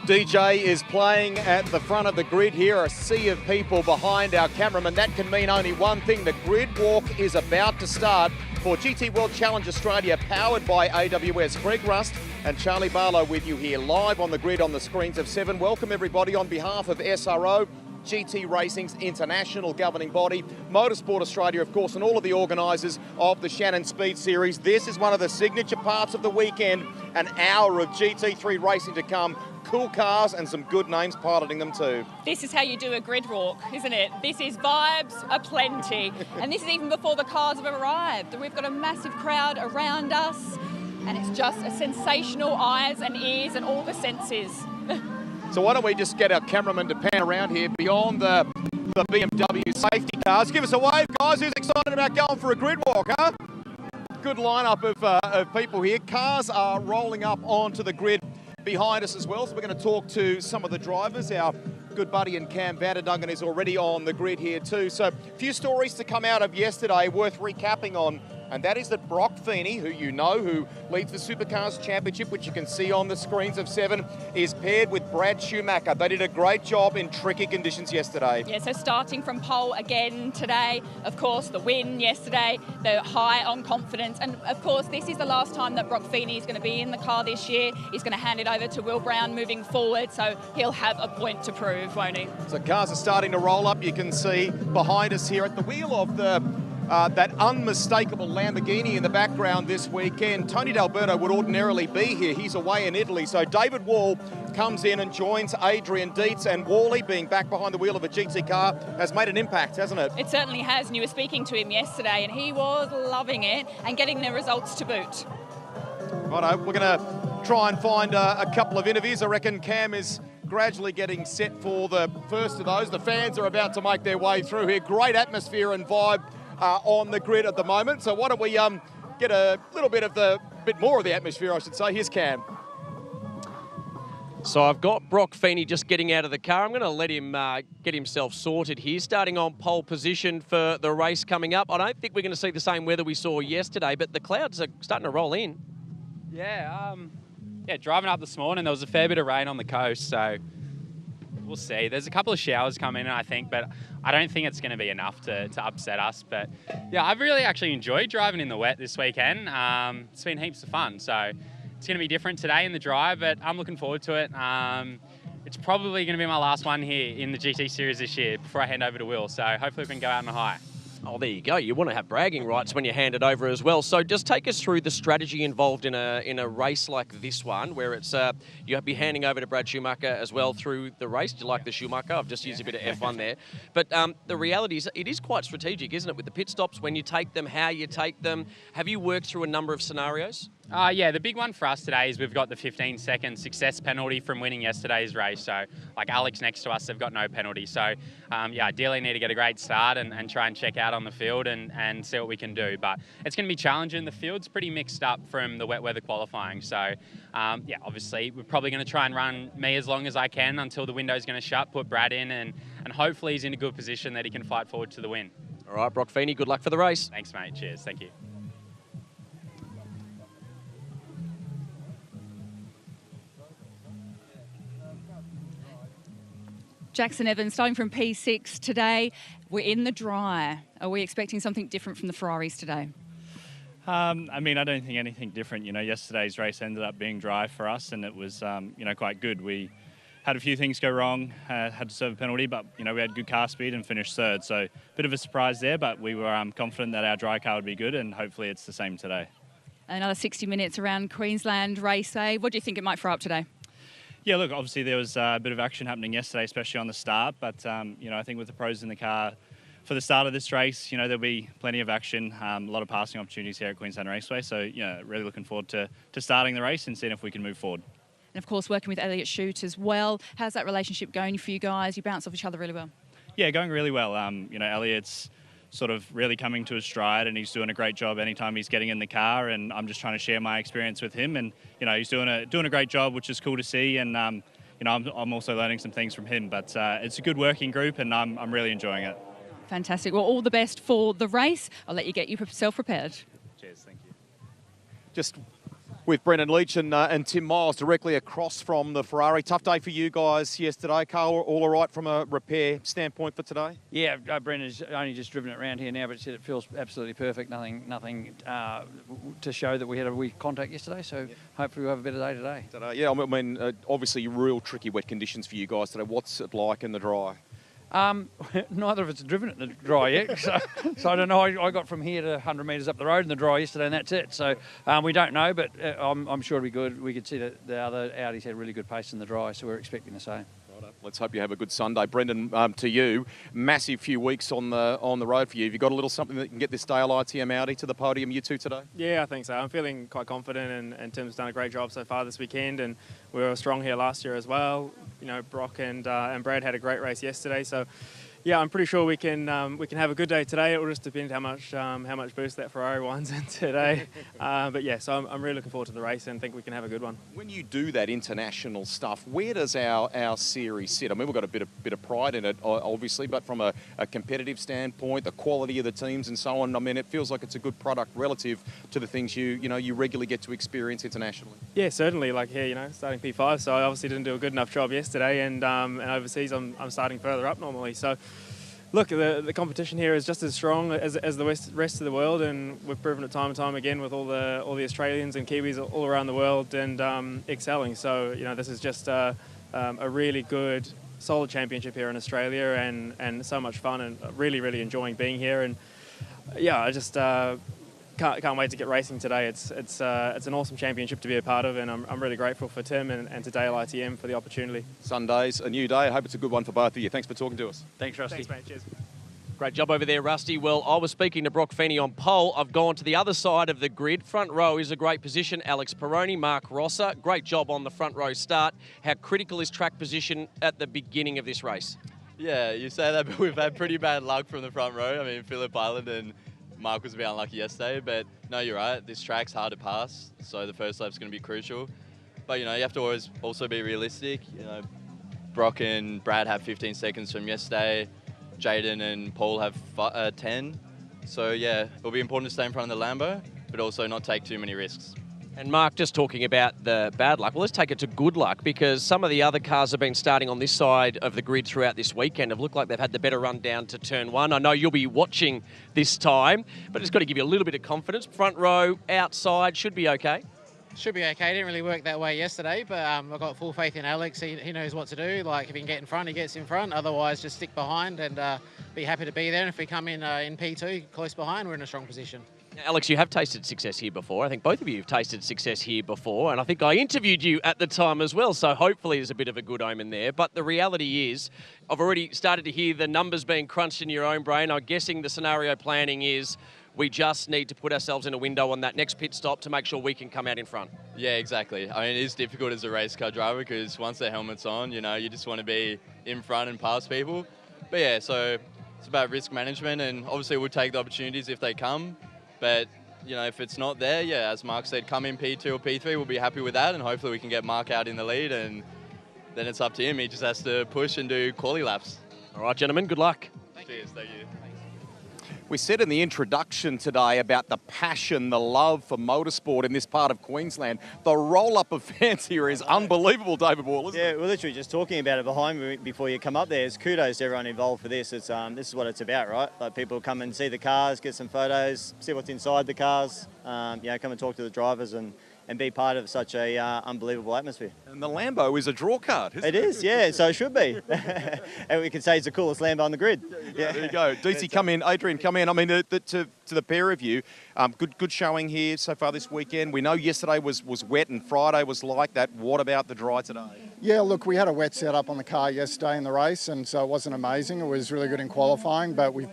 DJ is playing at the front of the grid here, a sea of people behind our cameraman. That can mean only one thing. The grid walk is about to start for GT World Challenge Australia, powered by AWS. Greg Rust and Charlie Barlow with you here live on the grid on the screens of 7. Welcome everybody on behalf of SRO, GT Racing's international governing body, Motorsport Australia, of course, and all of the organisers of the Shannons Speed Series. This is one of the signature parts of the weekend, an hour of GT3 racing to come. Cool cars and some good names piloting them too. This is how you do a grid walk, isn't it? This is vibes aplenty. And this is even before the cars have arrived. We've got a massive crowd around us, and it's just a sensational eyes and ears and all the senses. So why don't we just get our cameraman to pan around here beyond the BMW safety cars. Give us a wave, guys. Who's excited about going for a grid walk, huh? Good lineup of people here. Cars are rolling up onto the grid behind us as well. So we're going to talk to some of the drivers. Our good buddy and Cam Vanderdungan is already on the grid here too. So a few stories to come out of yesterday worth recapping on. And that is that Brock Feeney, who you know, who leads the Supercars Championship, which you can see on the screens of 7, is paired with Brad Schumacher. They did a great job in tricky conditions yesterday. Yeah, so starting from pole again today, of course, the win yesterday, they're high on confidence. And of course, this is the last time that Brock Feeney is going to be in the car this year. He's going to hand it over to Will Brown moving forward, so he'll have a point to prove, won't he? So cars are starting to roll up. You can see behind us here at the wheel of the that unmistakable Lamborghini in the background this weekend. Tony D'Alberto would ordinarily be here. He's away in Italy. So David Wall comes in and joins Adrian Dietz, and Wally, being back behind the wheel of a GT car, has made an impact, hasn't it? It certainly has, and you were speaking to him yesterday, and he was loving it and getting the results to boot. Righto, we're going to try and find a couple of interviews. I reckon Cam is gradually getting set for the first of those. The fans are about to make their way through here. Great atmosphere and vibe on the grid at the moment. So why don't we get a little bit more of the atmosphere, I should say. Here's Cam. So I've got Brock Feeney just getting out of the car. I'm going to let him get himself sorted here, starting on pole position for the race coming up. I don't think we're going to see the same weather we saw yesterday, but the clouds are starting to roll in. Yeah, driving up this morning, there was a fair bit of rain on the coast, so we'll see. There's a couple of showers coming in, I think, but I don't think it's going to be enough to upset us. But yeah, I've really actually enjoyed driving in the wet this weekend. It's been heaps of fun. So it's going to be different today in the drive, but I'm looking forward to it. It's probably going to be my last one here in the GT Series this year before I hand over to Will. So hopefully we can go out on a high. Oh, there you go. You want to have bragging rights when you hand it over as well. So just take us through the strategy involved in a race like this one, where it's you'll be handing over to Brad Schumacher as well through the race. Do you like the Schumacher? I've just used a bit of F1 there. But the reality is it is quite strategic, isn't it, with the pit stops, when you take them, how you take them. Have you worked through a number of scenarios? Yeah, the big one for us today is we've got the 15-second success penalty from winning yesterday's race. So, like Alex next to us, they've got no penalty. So, yeah, ideally need to get a great start and try and check out on the field and see what we can do. But it's going to be challenging. The field's pretty mixed up from the wet weather qualifying. So, yeah, obviously we're probably going to try and run me as long as I can until the window's going to shut, put Brad in, and hopefully he's in a good position that he can fight forward to the win. All right, Brock Feeney, good luck for the race. Thanks, mate. Cheers. Thank you. Jackson Evans, starting from P6 today. We're in the dry. Are we expecting something different from the Ferraris today? I mean, I don't think anything different. You know, yesterday's race ended up being dry for us, and it was, you know, quite good. We had a few things go wrong, had to serve a penalty, but, you know, we had good car speed and finished third. So a bit of a surprise there, but we were confident that our dry car would be good, and hopefully it's the same today. Another 60 minutes around Queensland Raceway. What do you think it might throw up today? Yeah, look, obviously there was a bit of action happening yesterday, especially on the start. But, you know, I think with the pros in the car for the start of this race, you know, there'll be plenty of action, a lot of passing opportunities here at Queensland Raceway. So, yeah, really looking forward to starting the race and seeing if we can move forward. And, of course, working with Elliot Shute as well. How's that relationship going for you guys? You bounce off each other really well. Yeah, going really well. You know, Elliot's sort of really coming to his stride, and he's doing a great job anytime he's getting in the car, and I'm just trying to share my experience with him, and you know, he's doing a great job, which is cool to see, and you know, I'm also learning some things from him, but it's a good working group, and I'm really enjoying it. Fantastic. Well, all the best for the race. I'll let you get yourself prepared. Cheers, thank you. Just with Brendan Leach and Tim Miles directly across from the Ferrari. Tough day for you guys yesterday. Carl, all right from a repair standpoint for today? Yeah, Brendan's only just driven it around here now, but said it feels absolutely perfect. Nothing to show that we had a weak contact yesterday, so hopefully we'll have a better day today. Yeah, I mean, obviously real tricky wet conditions for you guys today. What's it like in the dry? Neither of us have driven it in the dry yet, so I don't know. I got from here to 100 metres up the road in the dry yesterday, and that's it. So we don't know, but I'm sure it'll be good. We could see that the other Audis had really good pace in the dry, so we're expecting the same. Let's hope you have a good Sunday. Brendan, to you, massive few weeks on the road for you. Have you got a little something that can get this Dale ITM Audi to the podium, you two, today? Yeah, I think so. I'm feeling quite confident, and Tim's done a great job so far this weekend, and we were strong here last year as well. You know, Brock and Brad had a great race yesterday, so yeah, I'm pretty sure we can have a good day today. It will just depend how much boost that Ferrari winds in today. But yeah, so I'm really looking forward to the race and think we can have a good one. When you do that international stuff, where does our series sit? I mean, we've got a bit of pride in it, obviously, but from a competitive standpoint, the quality of the teams and so on, I mean, it feels like it's a good product relative to the things you regularly get to experience internationally. Yeah, certainly. Like here, starting P5, so I obviously didn't do a good enough job yesterday, and overseas I'm starting further up normally. So look, the competition here is just as strong as the rest of the world, and we've proven it time and time again with all the Australians and Kiwis all around the world and excelling. So this is just a really good, solid championship here in Australia, and so much fun, and really enjoying being here. And yeah, I just can't wait to get racing today. It's an awesome championship to be a part of, and I'm really grateful for Tim and to Dale ITM for the opportunity. Sunday's a new day. I hope it's a good one for both of you. Thanks for talking to us. Thanks, Rusty. Thanks, mate. Cheers. Great job over there, Rusty. Well, I was speaking to Brock Feeney on pole. I've gone to the other side of the grid. Front row is a great position. Alex Peroni, Mark Rosser. Great job on the front row start. How critical is track position at the beginning of this race? Yeah, you say that, but we've had pretty bad luck from the front row. I mean, Phillip Island and Mark was a bit unlucky yesterday, but no, you're right. This track's hard to pass, so the first lap's going to be crucial. But, you have to always also be realistic. Brock and Brad have 15 seconds from yesterday. Jaden and Paul have 10. So, yeah, it'll be important to stay in front of the Lambo, but also not take too many risks. And Mark, just talking about the bad luck, well, let's take it to good luck, because some of the other cars have been starting on this side of the grid throughout this weekend. Have looked like they've had the better run down to turn one. I know you'll be watching this time, but it's got to give you a little bit of confidence. Front row, outside, should be okay. Should be okay. It didn't really work that way yesterday, but I've got full faith in Alex. He knows what to do. Like, if he can get in front, he gets in front. Otherwise, just stick behind and be happy to be there. And if we come in P2, close behind, we're in a strong position. Now, Alex, you have tasted success here before. I think both of you have tasted success here before, and I think I interviewed you at the time as well, so hopefully there's a bit of a good omen there. But the reality is, I've already started to hear the numbers being crunched in your own brain. I'm guessing the scenario planning is we just need to put ourselves in a window on that next pit stop to make sure we can come out in front. Yeah, exactly. I mean, it is difficult as a race car driver because once the helmet's on, you just want to be in front and past people. But yeah, so it's about risk management, and obviously we'll take the opportunities if they come. But, if it's not there, yeah, as Mark said, come in P2 or P3, we'll be happy with that, and hopefully we can get Mark out in the lead, and then it's up to him. He just has to push and do quali laps. All right, gentlemen, good luck. Cheers, thank you. We said in the introduction today about the passion, the love for motorsport in this part of Queensland. The roll-up of fans here is unbelievable, David Wall, isn't it? Yeah, we're literally just talking about it behind me before you come up there. It's kudos to everyone involved for this. It's this is what it's about, right? Like, people come and see the cars, get some photos, see what's inside the cars, come and talk to the drivers and be part of such a unbelievable atmosphere. And the Lambo is a draw card, isn't it? It is, yeah, so it should be. And we can say it's the coolest Lambo on the grid. Yeah, there you go. DC, come in. Adrian, come in. I mean, to the pair of you, good showing here so far this weekend. We know yesterday was wet and Friday was like that. What about the dry today? Yeah, look, we had a wet setup on the car yesterday in the race, and so it wasn't amazing. It was really good in qualifying, but we've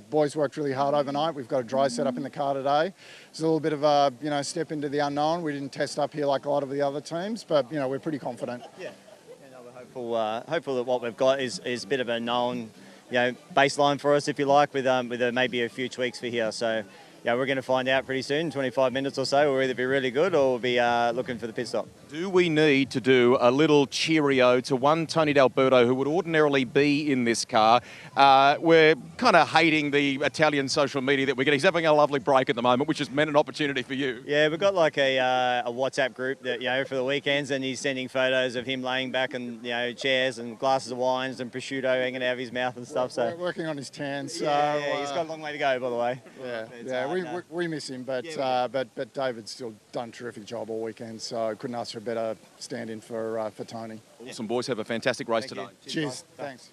boys worked really hard overnight. We've got a dry setup in the car today. It's a little bit of a step into the unknown. We didn't test up here like a lot of the other teams, but we're pretty confident. Yeah, we're hopeful that what we've got is a bit of a known baseline for us, if you like, with maybe a few tweaks for here. So yeah, we're going to find out pretty soon, 25 minutes or so. We'll either be really good or we'll be looking for the pit stop. Do we need to do a little cheerio to one Tony D'Alberto who would ordinarily be in this car? We're kind of hating the Italian social media that we're getting. He's having a lovely break at the moment, which has meant an opportunity for you. Yeah, we've got like a WhatsApp group that, you know, for the weekends, and he's sending photos of him laying back and, you know, chairs and glasses of wines and prosciutto hanging out of his mouth and stuff. So we're working on his tan. So yeah, he's got a long way to go, by the way. We miss him, but David's still done a terrific job all weekend. So couldn't ask for a better stand-in for Tony. Awesome, boys. Have a fantastic race today. Cheers. Thanks.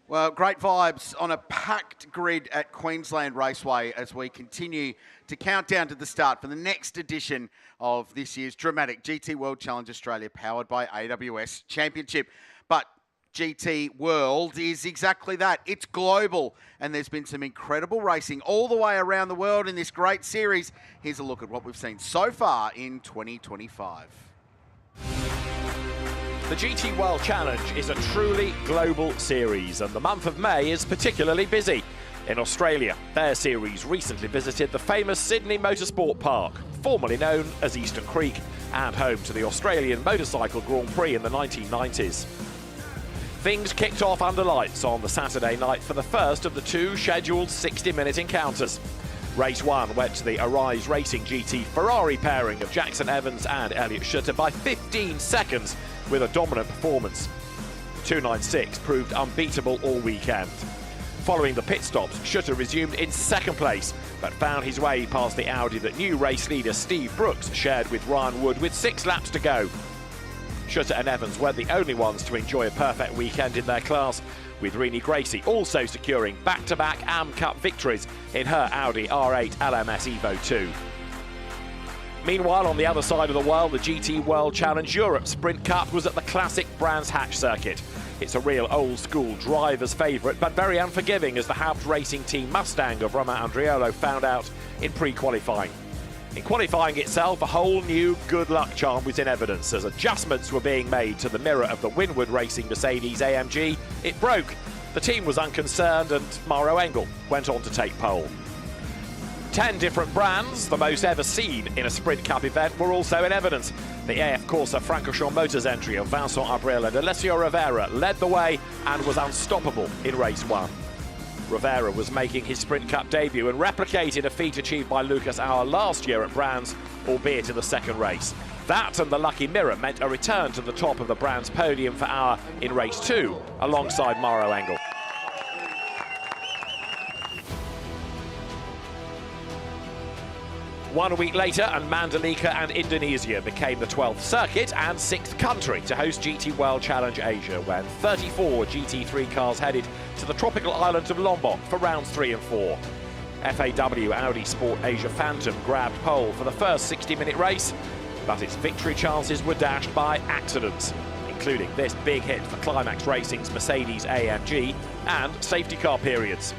Well, great vibes on a packed grid at Queensland Raceway as we continue to count down to the start for the next edition of this year's dramatic GT World Challenge Australia powered by AWS Championship. But GT World is exactly that. It's global, and there's been some incredible racing all the way around the world in this great series. Here's a look at what we've seen so far in 2025. The GT World Challenge is a truly global series, and the month of May is particularly busy. In Australia, their series recently visited the famous Sydney Motorsport Park, formerly known as Eastern Creek, and home to the Australian Motorcycle Grand Prix in the 1990s. Things kicked off under lights on the Saturday night for the first of the two scheduled 60-minute encounters. Race 1 went to the Arise Racing GT Ferrari pairing of Jackson Evans and Elliott Schutter by 15 seconds with a dominant performance. 296 proved unbeatable all weekend. Following the pit stops, Schutter resumed in second place, but found his way past the Audi that new race leader Steve Brooks shared with Ryan Wood with 6 laps to go. Schutter and Evans weren't the only ones to enjoy a perfect weekend in their class, with Renee Gracie also securing back-to-back AM Cup victories in her Audi R8 LMS Evo 2. Meanwhile, on the other side of the world, the GT World Challenge Europe Sprint Cup was at the classic Brands Hatch circuit. It's a real old-school driver's favourite, but very unforgiving, as the Haupt Racing Team Mustang of Romain Andriolo found out in pre-qualifying. In qualifying itself, a whole new good luck charm was in evidence as adjustments were being made to the mirror of the Winward Racing Mercedes AMG. It broke. The team was unconcerned and Mauro Engel went on to take pole. 10 different brands, the most ever seen in a Sprint Cup event, were also in evidence. The AF Corsa Francorchamps Motors entry of Vincent Abril and Alessio Rivera led the way and was unstoppable in race 1. Rivera was making his Sprint Cup debut and replicated a feat achieved by Lucas Auer last year at Brands, albeit in the second race. That and the lucky mirror meant a return to the top of the Brands podium for Auer in race 2, alongside Mauro Engel. One week later, and Mandalika and Indonesia became the 12th circuit and 6th country to host GT World Challenge Asia, when 34 GT3 cars headed to the tropical island of Lombok for rounds 3 and 4. FAW Audi Sport Asia Phantom grabbed pole for the first 60-minute race, but its victory chances were dashed by accidents, including this big hit for Climax Racing's Mercedes AMG and safety car periods.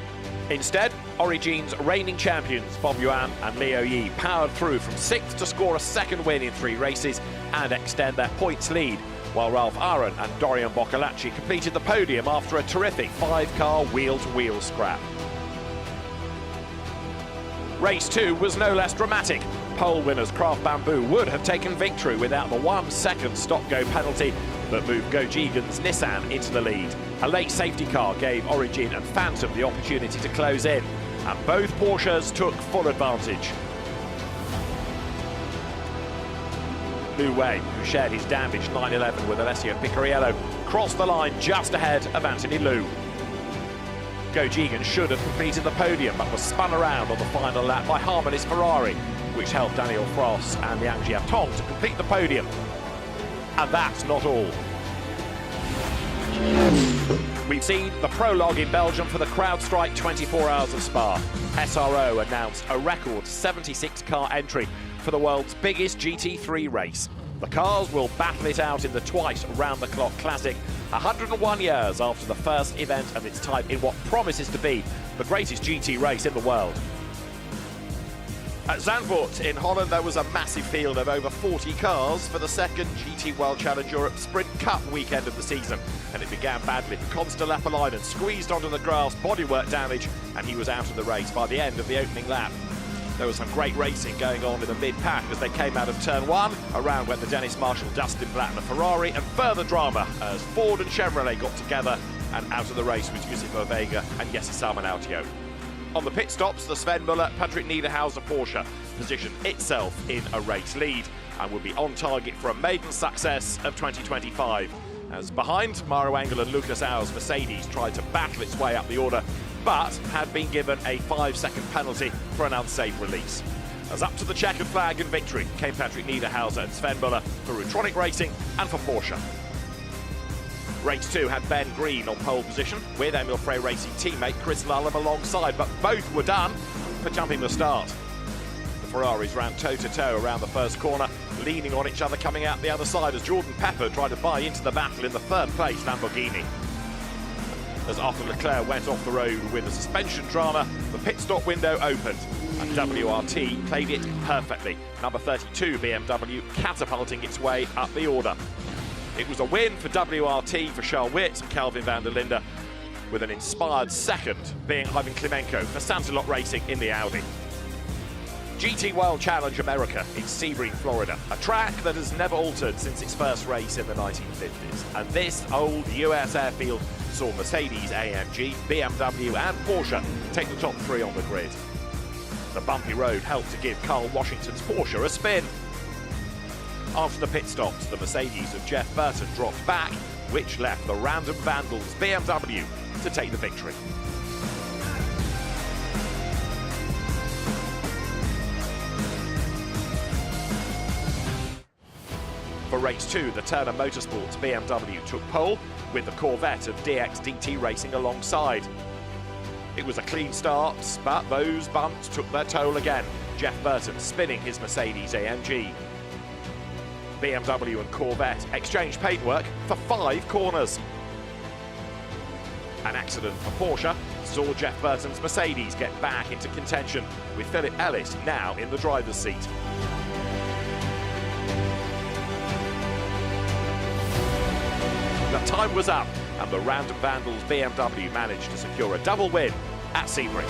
Instead, Origine's reigning champions Bob Yuan and Leo Yi powered through from 6th to score a second win in 3 races and extend their points lead, while Ralph Aron and Dorian Boccalacci completed the podium after a terrific 5-car wheel-to-wheel scrap. Race 2 was no less dramatic. Pole winners Craft Bamboo would have taken victory without the 1-second stop-go penalty that moved Gojigan's Nissan into the lead. A late safety car gave Origin and Phantom the opportunity to close in, and both Porsches took full advantage. Lu Wei, who shared his damaged 911 with Alessio Picariello, crossed the line just ahead of Anthony Liu. Gojigan should have completed the podium, but was spun around on the final lap by Harmony's Ferrari, which helped Daniel Frost and Liang Jiatong to complete the podium. And that's not all. We've seen the prologue in Belgium for the CrowdStrike 24 Hours of Spa. SRO announced a record 76-car entry for the world's biggest GT3 race. The cars will battle it out in the twice round-the-clock classic, 101 years after the first event of its type in what promises to be the greatest GT race in the world. At Zandvoort in Holland, there was a massive field of over 40 cars for the second GT World Challenge Europe Sprint Cup weekend of the season. And it began badly. Consta Lappalainen squeezed onto the grass, bodywork damage, and he was out of the race by the end of the opening lap. There was some great racing going on in the mid-pack as they came out of turn 1. Around went the Dennis Marshall Dustin Blattner Ferrari, and further drama as Ford and Chevrolet got together, and out of the race was Giuseppe Vega and Jesse Salmonautio. On the pit stops, the Sven Muller Patrick Niederhauser Porsche positioned itself in a race lead and will be on target for a maiden success of 2025. As behind, Maro Engel and Lucas Au's Mercedes tried to battle its way up the order, but had been given a 5-second penalty for an unsafe release. As up to the checkered flag and victory came Patrick Niederhauser and Sven Muller for Rutronic Racing and for Porsche. Race 2 had Ben Green on pole position with Emil Frey Racing teammate Chris Lullum alongside, but both were done for jumping the start. The Ferraris ran toe-to-toe around the first corner, leaning on each other coming out the other side as Jordan Pepper tried to buy into the battle in the third place Lamborghini. As Arthur Leclerc went off the road with a suspension drama, the pit stop window opened and WRT played it perfectly. Number 32 BMW catapulting its way up the order. It was a win for WRT for Charles Witt and Calvin van der Linde, with an inspired second being Ivan Klimenko for Santilot Racing in the Audi. GT World Challenge America in Sebring, Florida, a track that has never altered since its first race in the 1950s. And this old US airfield saw Mercedes, AMG, BMW and Porsche take the top 3 on the grid. The bumpy road helped to give Carl Washington's Porsche a spin. After the pit stops, the Mercedes of Jeff Burton dropped back, which left the Random Vandals BMW to take the victory. For race 2, the Turner Motorsports BMW took pole, with the Corvette of DXDT Racing alongside. It was a clean start, but those bumps took their toll again. Jeff Burton spinning his Mercedes AMG. BMW and Corvette exchanged paintwork for 5 corners. An accident for Porsche saw Jeff Burton's Mercedes get back into contention, with Philip Ellis now in the driver's seat. The time was up, and the Random Vandals BMW managed to secure a double win at Sebring.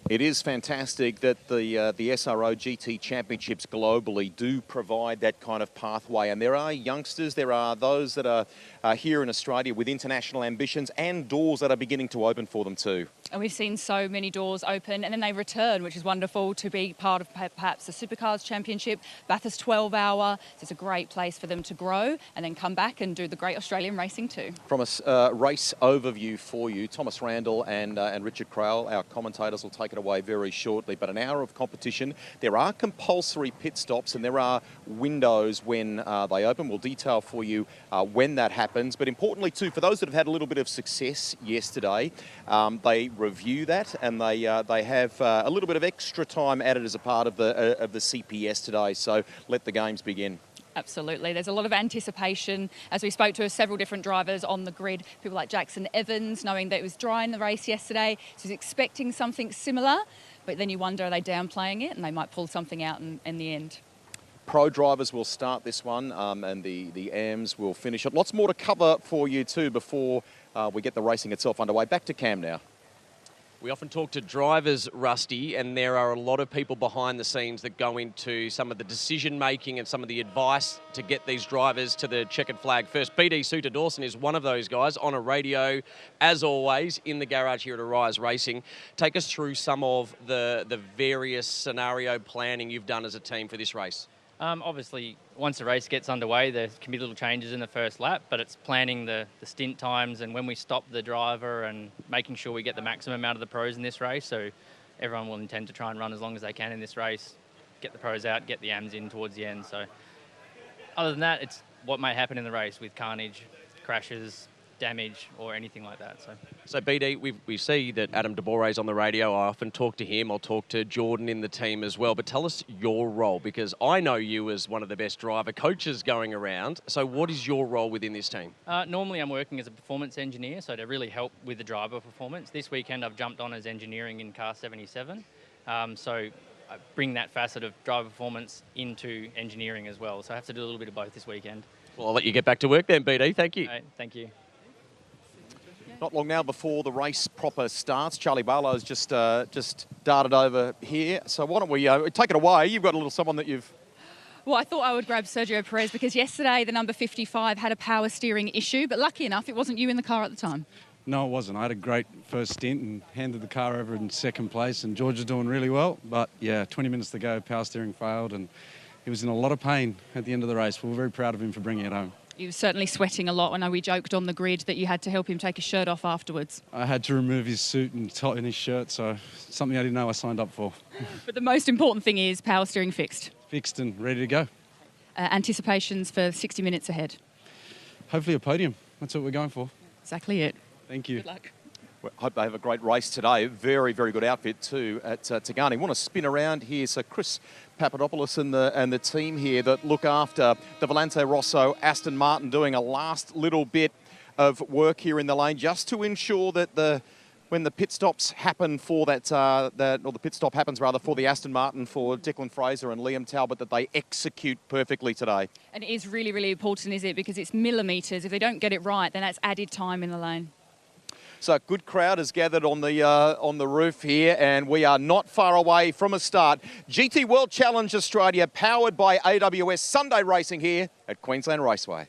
It is fantastic that the SRO GT Championships globally do provide that kind of pathway. And there are youngsters, there are those that are here in Australia with international ambitions and doors that are beginning to open for them too. And we've seen so many doors open and then they return, which is wonderful to be part of perhaps the Supercars Championship, Bathurst 12-hour. So it's a great place for them to grow and then come back and do the great Australian racing too. From a race overview for you, Thomas Randall and Richard Crowell, our commentators, will take it away very shortly. But an hour of competition. There are compulsory pit stops and there are windows when they open. We'll detail for you when that happens. But importantly too, for those that have had a little bit of success yesterday, they review that and they have a little bit of extra time added as a part of the CPS today. So let the games begin. Absolutely. There's a lot of anticipation. As we spoke to several different drivers on the grid, people like Jackson Evans, knowing that it was dry in the race yesterday, so he's expecting something similar, but then you wonder, are they downplaying it? And they might pull something out in the end. Pro drivers will start this one and the AMs will finish it. Lots more to cover for you too before we get the racing itself underway. Back to Cam now. We often talk to drivers, Rusty, and there are a lot of people behind the scenes that go into some of the decision-making and some of the advice to get these drivers to the checkered flag first. BD Suter Dawson is one of those guys on a radio, as always, in the garage here at Arise Racing. Take us through some of the various scenario planning you've done as a team for this race. Obviously, once the race gets underway, there can be little changes in the first lap, but it's planning the stint times and when we stop the driver and making sure we get the maximum out of the pros in this race. So everyone will intend to try and run as long as they can in this race, get the pros out, get the AMs in towards the end. So other than that, it's what may happen in the race with carnage, crashes, damage or anything like that. So, BD, we see that Adam DeBoer is on the radio. I often talk to him. I'll talk to Jordan in the team as well. But tell us your role, because I know you as one of the best driver coaches going around. So what is your role within this team? Normally I'm working as a performance engineer, so to really help with the driver performance. This weekend I've jumped on as engineering in car 77. So I bring that facet of driver performance into engineering as well. So I have to do a little bit of both this weekend. Well, I'll let you get back to work then, BD. Thank you. Right, thank you. Not long now before the race proper starts. Charlie Barlow's just darted over here. So why don't we take it away? You've got a little someone that you've... Well, I thought I would grab Sergio Perez because yesterday the number 55 had a power steering issue, but lucky enough it wasn't you in the car at the time. No, it wasn't. I had a great first stint and handed the car over in second place, and George is doing really well. But yeah, 20 minutes to go, power steering failed, and he was in a lot of pain at the end of the race. We're very proud of him for bringing it home. He was certainly sweating a lot. I know we joked on the grid that you had to help him take his shirt off afterwards. I had to remove his suit and tighten his shirt, so something I didn't know I signed up for. But the most important thing is power steering fixed. Fixed and ready to go. Anticipations for 60 minutes ahead. Hopefully a podium. That's what we're going for. Exactly it. Thank you. Good luck. Well, hope they have a great race today. Very, very good outfit too at Tigani. Want to spin around here. So Chris Papadopoulos and the team here that look after the Volante Rosso, Aston Martin, doing a last little bit of work here in the lane just to ensure that when the pit stops happen for or the pit stop happens rather for the Aston Martin for Declan Fraser and Liam Talbot, that they execute perfectly today. And it is really, really important, is it? Because it's millimetres. If they don't get it right, then that's added time in the lane. So a good crowd has gathered on the roof here, and we are not far away from a start. GT World Challenge Australia, powered by AWS, Sunday racing here at Queensland Raceway.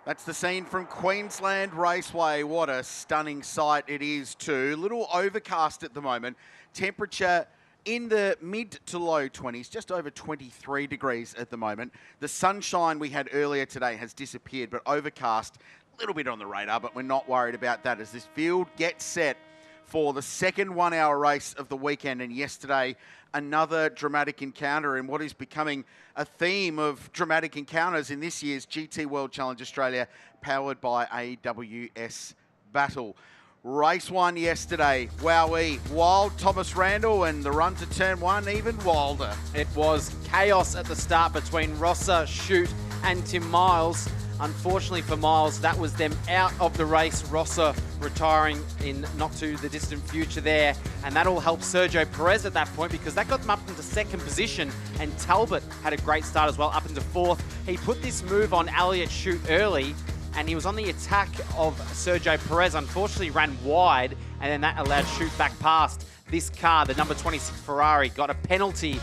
That's the scene from Queensland Raceway. What a stunning sight it is too. A little overcast at the moment. Temperature in the mid to low 20s, just over 23 degrees at the moment. The sunshine we had earlier today has disappeared, but overcast, a little bit on the radar, but we're not worried about that as this field gets set for the second 1 hour race of the weekend. And yesterday, another dramatic encounter in what is becoming a theme of dramatic encounters in this year's GT World Challenge Australia, powered by AWS Battle. Race 1 yesterday, wowee, wild Thomas Randall, and the run to turn 1 even wilder. It was chaos at the start between Rosser, Chute and Tim Miles. Unfortunately for Miles, that was them out of the race. Rosser retiring in not too the distant future there. And that all helped Sergio Perez at that point because that got them up into second position. And Talbot had a great start as well, up into fourth. He put this move on Elliott Chute early, and he was on the attack of Sergio Perez. Unfortunately, ran wide, and then that allowed Chute back past. This car, the number 26 Ferrari, got a penalty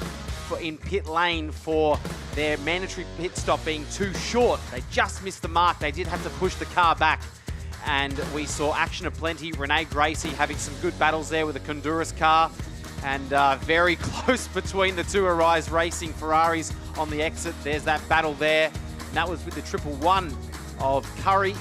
in pit lane for their mandatory pit stop being too short. They just missed the mark. They did have to push the car back, and we saw action aplenty. Renee Gracie having some good battles there with a Honduras car, and very close between the two Arise Racing Ferraris on the exit. There's that battle there, and that was with the 111 of Curry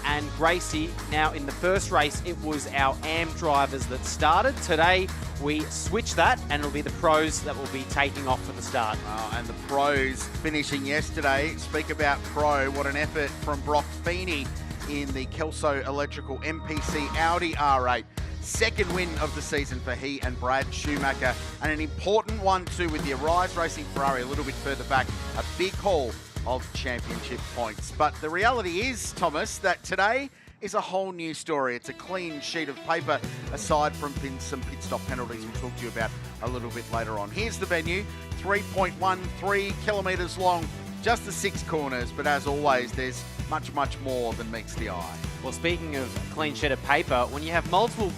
and Gracie. Now in the first race, it was our AM drivers that started. Today, we switch that, and it'll be the pros that will be taking off for the start. And the pros finishing yesterday. Speak about pro, what an effort from Brock Feeney in the Kelso Electrical MPC Audi R8. Second win of the season for he and Brad Schumacher, and an important one too with the Arise Racing Ferrari a little bit further back. A big haul of championship points. But the reality is, Thomas, that today is a whole new story. It's a clean sheet of paper, aside from some pit stop penalties we'll talk to you about a little bit later on. Here's the venue, 3.13 kilometres long, just the 6 corners, but as always, there's much, much more than meets the eye. Well, speaking of clean sheet of paper, when you have multiple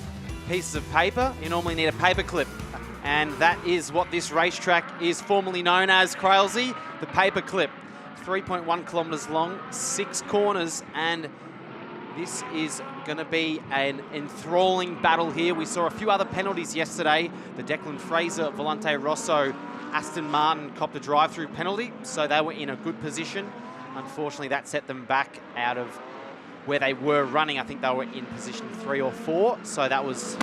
pieces of paper, you normally need a paper clip. And that is what this racetrack is formerly known as, Crailsey, the paper clip. 3.1 kilometres long, 6 corners, and this is going to be an enthralling battle here. We saw a few other penalties yesterday. The Declan Fraser, Volante Rosso, Aston Martin copped a drive-through penalty, so they were in a good position. Unfortunately, that set them back out of where they were running. I think they were in position 3 or 4, so that was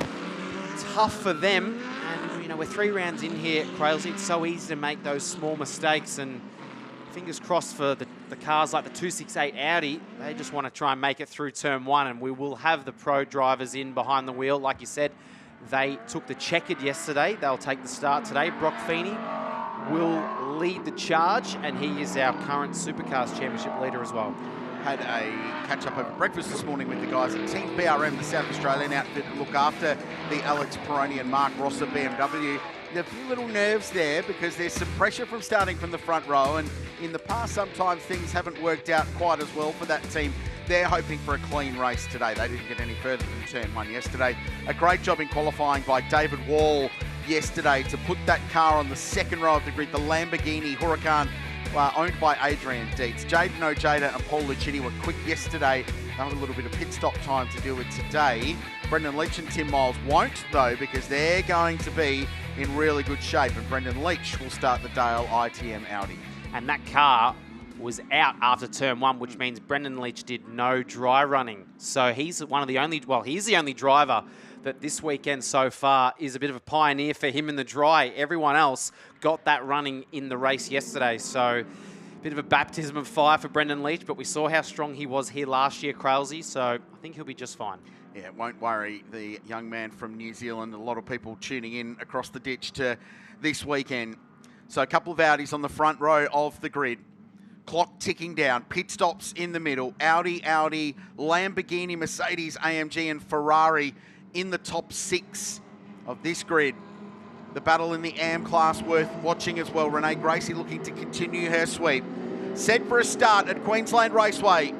tough for them. And, you know, we're 3 rounds in here, Crailsy. It's so easy to make those small mistakes. And fingers crossed for the cars like the 268 Audi. They just want to try and make it through turn 1. And we will have the pro drivers in behind the wheel. Like you said, they took the checkered yesterday. They'll take the start today. Brock Feeney will lead the charge. And he is our current Supercars Championship leader as well. Had a catch-up over breakfast this morning with the guys at Team BRM, the South Australian outfit that look after the Alex Peroni and Mark Rosser BMW. There's a few little nerves there because there's some pressure from starting from the front row, and in the past sometimes things haven't worked out quite as well for that team. They're hoping for a clean race today. They didn't get any further than turn 1 yesterday. A great job in qualifying by David Wall yesterday to put that car on the second row of the grid, the Lamborghini Huracan, owned by Adrian Dietz. Jaden Ojeda and Paul Lucchini were quick yesterday. They have a little bit of pit stop time to deal with today. Brendan Leach and Tim Miles won't, though, because they're going to be in really good shape. And Brendan Leach will start the Dale ITM Audi. And that car was out after turn 1, which means Brendan Leach did no dry running. So he's one of the only, well, he's the only driver that this weekend so far is a bit of a pioneer for him in the dry. Everyone else got that running in the race yesterday. So a bit of a baptism of fire for Brendan Leach, but we saw how strong he was here last year, Crailsy, so I think he'll be just fine. Yeah, won't worry the young man from New Zealand. A lot of people tuning in across the ditch to this weekend. So a couple of Audis on the front row of the grid. Clock ticking down, pit stops in the middle. Audi, Lamborghini, Mercedes, AMG and Ferrari in the top 6 of this grid. The battle in the AM class worth watching as well. Renee Gracie looking to continue her sweep. Set for a start at Queensland Raceway.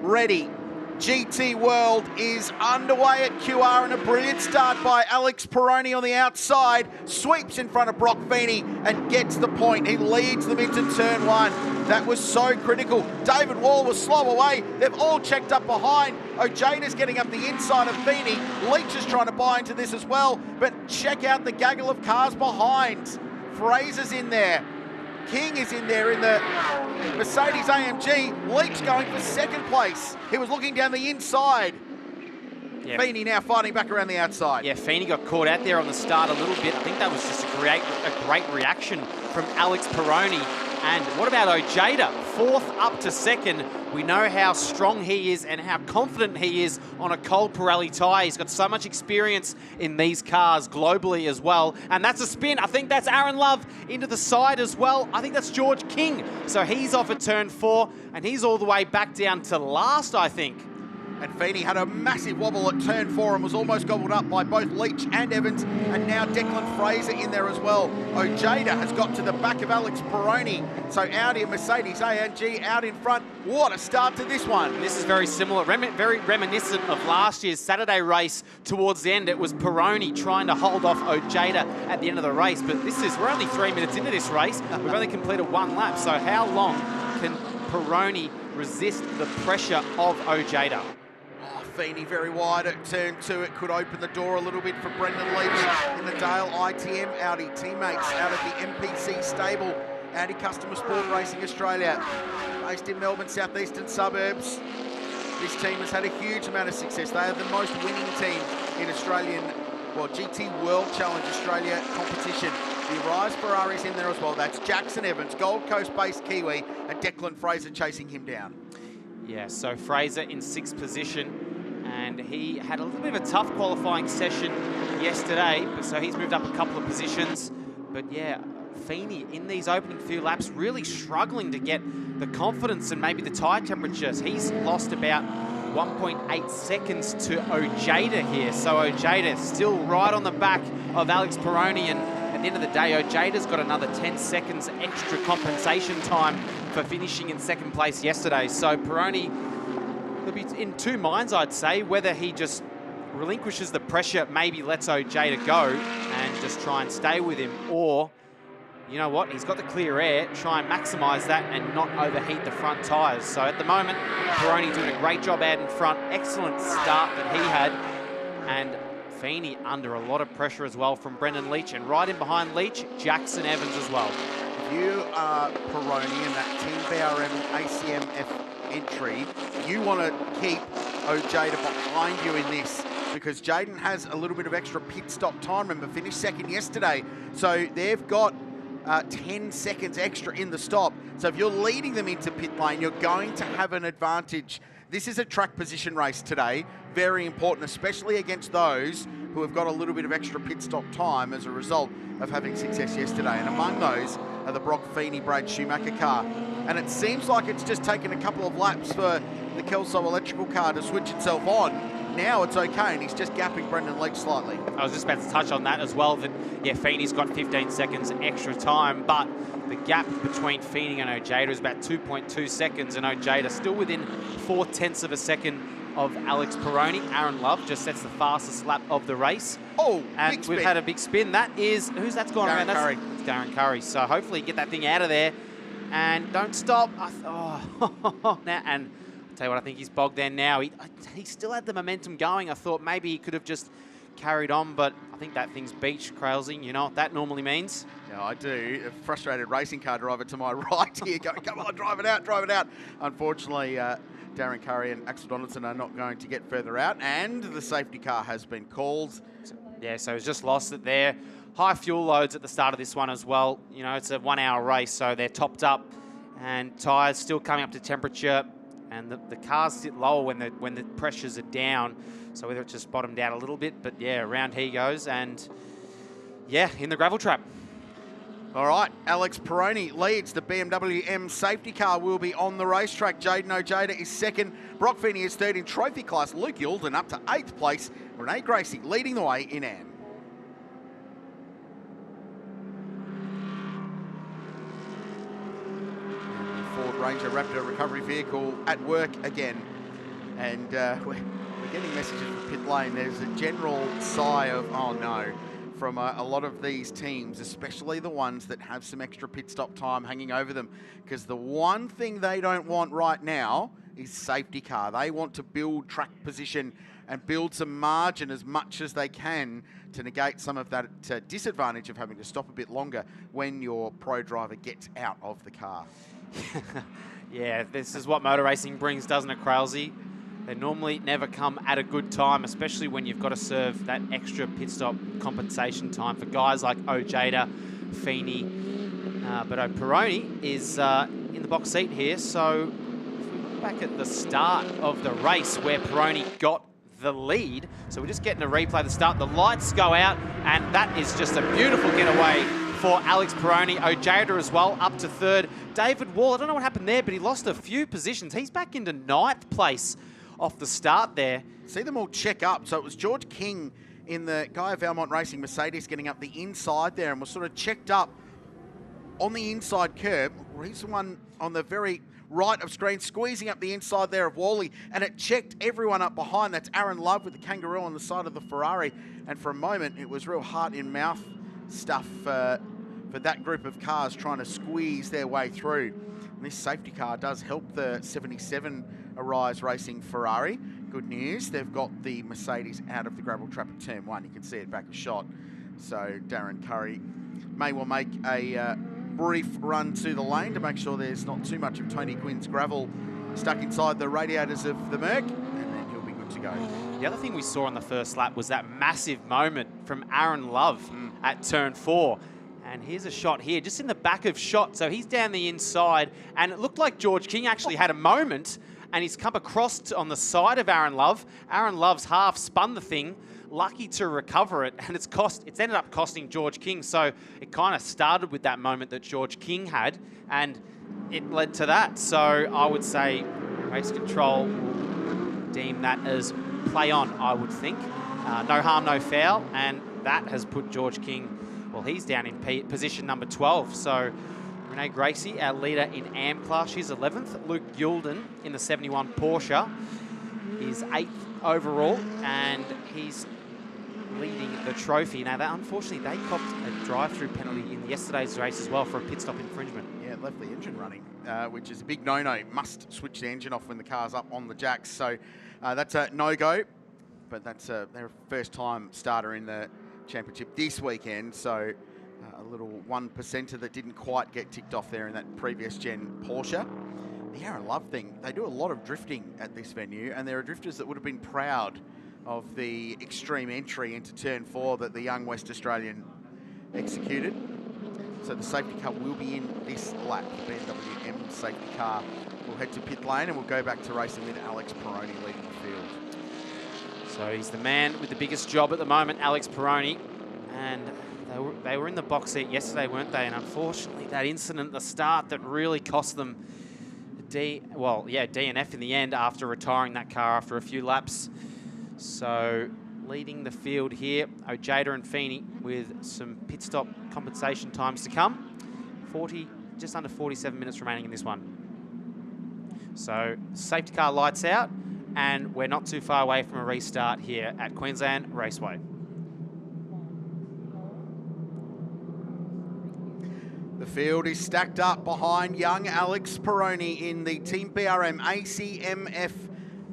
Ready. GT World is underway at QR, and a brilliant start by Alex Peroni on the outside. Sweeps in front of Brock Feeney and gets the point. He leads them into turn 1. That was so critical. David Wall was slow away. They've all checked up behind. Ojeda's getting up the inside of Feeney. Leach is trying to buy into this as well, but check out the gaggle of cars behind. Fraser's in there. King is in there in the Mercedes AMG. Leach going for second place. He was looking down the inside. Yeah. Feeney now fighting back around the outside. Yeah, Feeney got caught out there on the start a little bit. I think that was just a great reaction from Alex Peroni. And what about Ojeda? 4th up to 2nd. We know how strong he is and how confident he is on a cold Pirelli tyre. He's got so much experience in these cars globally as well. And that's a spin. I think that's Aaron Love into the side as well. I think that's George King. So he's off at turn 4 and he's all the way back down to last, I think. And Feeney had a massive wobble at turn 4 and was almost gobbled up by both Leach and Evans, and now Declan Fraser in there as well. Ojeda has got to the back of Alex Peroni. So Audi and Mercedes AMG out in front. What a start to this one. This is very similar, very reminiscent of last year's Saturday race. Towards the end, it was Peroni trying to hold off Ojeda at the end of the race. But we're only 3 minutes into this race. We've only completed 1 lap. So how long can Peroni resist the pressure of Ojeda? Feeney very wide at turn 2. It could open the door a little bit for Brendan Leach in the Dale ITM Audi. Teammates out of the MPC stable, Audi Customer Sport Racing Australia, based in Melbourne, southeastern suburbs. This team has had a huge amount of success. They are the most winning team in Australian, GT World Challenge Australia competition. The Arise Ferrari's in there as well. That's Jackson Evans, Gold Coast-based Kiwi, and Declan Fraser chasing him down. Yeah, so Fraser in 6th position. And he had a little bit of a tough qualifying session yesterday, so he's moved up a couple of positions. But yeah, Feeney in these opening few laps really struggling to get the confidence and maybe the tyre temperatures. He's lost about 1.8 seconds to Ojeda here. So Ojeda still right on the back of Alex Peroni, and at the end of the day, Ojeda's got another 10 seconds extra compensation time for finishing in 2nd place yesterday. So Peroni will be in 2 minds, I'd say, whether he just relinquishes the pressure, maybe lets Ojeda go and just try and stay with him, or, you know what, he's got the clear air, try and maximise that and not overheat the front tyres. So at the moment, Peroni doing a great job out in front, excellent start that he had, and Feeney under a lot of pressure as well from Brendan Leach, and right in behind Leach, Jackson Evans as well. If you are Peroni in that Team BRM ACMF entry, you want to keep Ojeda behind you in this, because Jaden has a little bit of extra pit stop time. Remember, finished second yesterday. So they've got 10 seconds extra in the stop. So if you're leading them into pit lane, you're going to have an advantage. This is a track position race today. Very important, especially against those who have got a little bit of extra pit stop time as a result of having success yesterday. And among those are the Brock Feeney, Brad Schumacher car. And it seems like it's just taken a couple of laps for the Kelso electrical car to switch itself on. Now it's okay, and he's just gapping Brendan Leach slightly. I was just about to touch on that as well, that, yeah, Feeney's got 15 seconds extra time, but the gap between Feeney and Ojeda is about 2.2 seconds, and Ojeda still within 0.4 of a second of Alex Peroni. Aaron Love just sets the fastest lap of the race. Oh, and big we've spin. had a big spin. That is, who's that's gone around? Curry. That's Darren Curry. So hopefully get that thing out of there and don't stop. Now, and I'll tell you what, I think he's bogged there now. He still had the momentum going. I thought maybe he could have just carried on, but I think that thing's beached, Crailsy. You know what that normally means? Yeah, I do. A frustrated racing car driver to my right here going, come on, drive it out, drive it out. Unfortunately, Darren Curry and Axel Donaldson are not going to get further out, and the safety car has been called. Yeah, so he's just lost it there. High fuel loads at the start of this one as well. You know, it's a 1 hour race, so they're topped up and tyres still coming up to temperature, and the cars sit lower when the pressures are down. So whether it's just bottomed out a little bit, but yeah, around he goes, and yeah, in the gravel trap. All right, Alex Peroni leads. The BMW M safety car will be on the racetrack. Jaden Ojeda is second. Brock Feeney is third in trophy class. Luke Yulden up to 8th place. Renee Gracie leading the way in AM. Ford Ranger Raptor recovery vehicle at work again. And we're getting messages from pit lane. There's a general sigh of, oh no, from a lot of these teams, especially the ones that have some extra pit stop time hanging over them. Because the one thing they don't want right now is safety car. They want to build track position and build some margin as much as they can to negate some of that disadvantage of having to stop a bit longer when your pro driver gets out of the car. Yeah, this is what motor racing brings, doesn't it, Crailsy? They normally never come at a good time, especially when you've got to serve that extra pit stop compensation time for guys like Ojeda, Feeney, but Peroni is in the box seat here. So if we look back at the start of the race where Peroni got the lead, so we're just getting a replay at the start. The lights go out, and that is just a beautiful getaway for Alex Peroni. Ojeda as well, up to third. David Wall, I don't know what happened there, but he lost a few positions. He's back into 9th place off the start there. See them all check up. So it was George King in the Gaia Valmont Racing Mercedes getting up the inside there and was sort of checked up on the inside curb. He's the one on the very right of screen, squeezing up the inside there of Wally, and it checked everyone up behind. That's Aaron Love with the Kangaroo on the side of the Ferrari. And for a moment, it was real heart-in-mouth stuff for that group of cars trying to squeeze their way through. And this safety car does help the 77 Arise Racing Ferrari. Good news, they've got the Mercedes out of the gravel trap at turn 1. You can see it back a shot. So Darren Curry may well make a brief run to the lane to make sure there's not too much of Tony Quinn's gravel stuck inside the radiators of the Merc, and then he'll be good to go. The other thing we saw on the first lap was that massive moment from Aaron Love at turn 4. And here's a shot here, just in the back of shot. So he's down the inside, and it looked like George King actually had a moment, and he's come across on the side of Aaron Love. Aaron Love's half spun the thing, lucky to recover it, and it's ended up costing George King. So it kind of started with that moment that George King had, and it led to that. So I would say race control will deem that as play on, I would think. No harm, no foul, and that has put George King, well, he's down in position number 12. So Renee Gracie, our leader in AM class, she's 11th. Luke Yulden in the 71 Porsche is 8th overall, and he's leading the trophy. Now, unfortunately, they copped a drive-through penalty in yesterday's race as well for a pit stop infringement. Yeah, it left the engine running, which is a big no-no. Must switch the engine off when the car's up on the jacks. So that's a no-go, but that's their first time starter in the championship this weekend. So a little 1%er that didn't quite get ticked off there in that previous gen Porsche. The Aaron Love thing, they do a lot of drifting at this venue, and there are drifters that would have been proud of the extreme entry into turn 4 that the young West Australian executed. So the safety car will be in this lap. The BMW M safety car will head to pit lane and we'll go back to racing with Alex Peroni leading the field. So he's the man with the biggest job at the moment, Alex Peroni. And they were in the box seat yesterday, weren't they? And unfortunately, that incident at the start that really cost them DNF in the end after retiring that car after a few laps. So leading the field here, Ojeda and Feeney with some pit stop compensation times to come. Just under 47 minutes remaining in this one. So safety car lights out, and we're not too far away from a restart here at Queensland Raceway. The field is stacked up behind young Alex Peroni in the Team BRM ACMF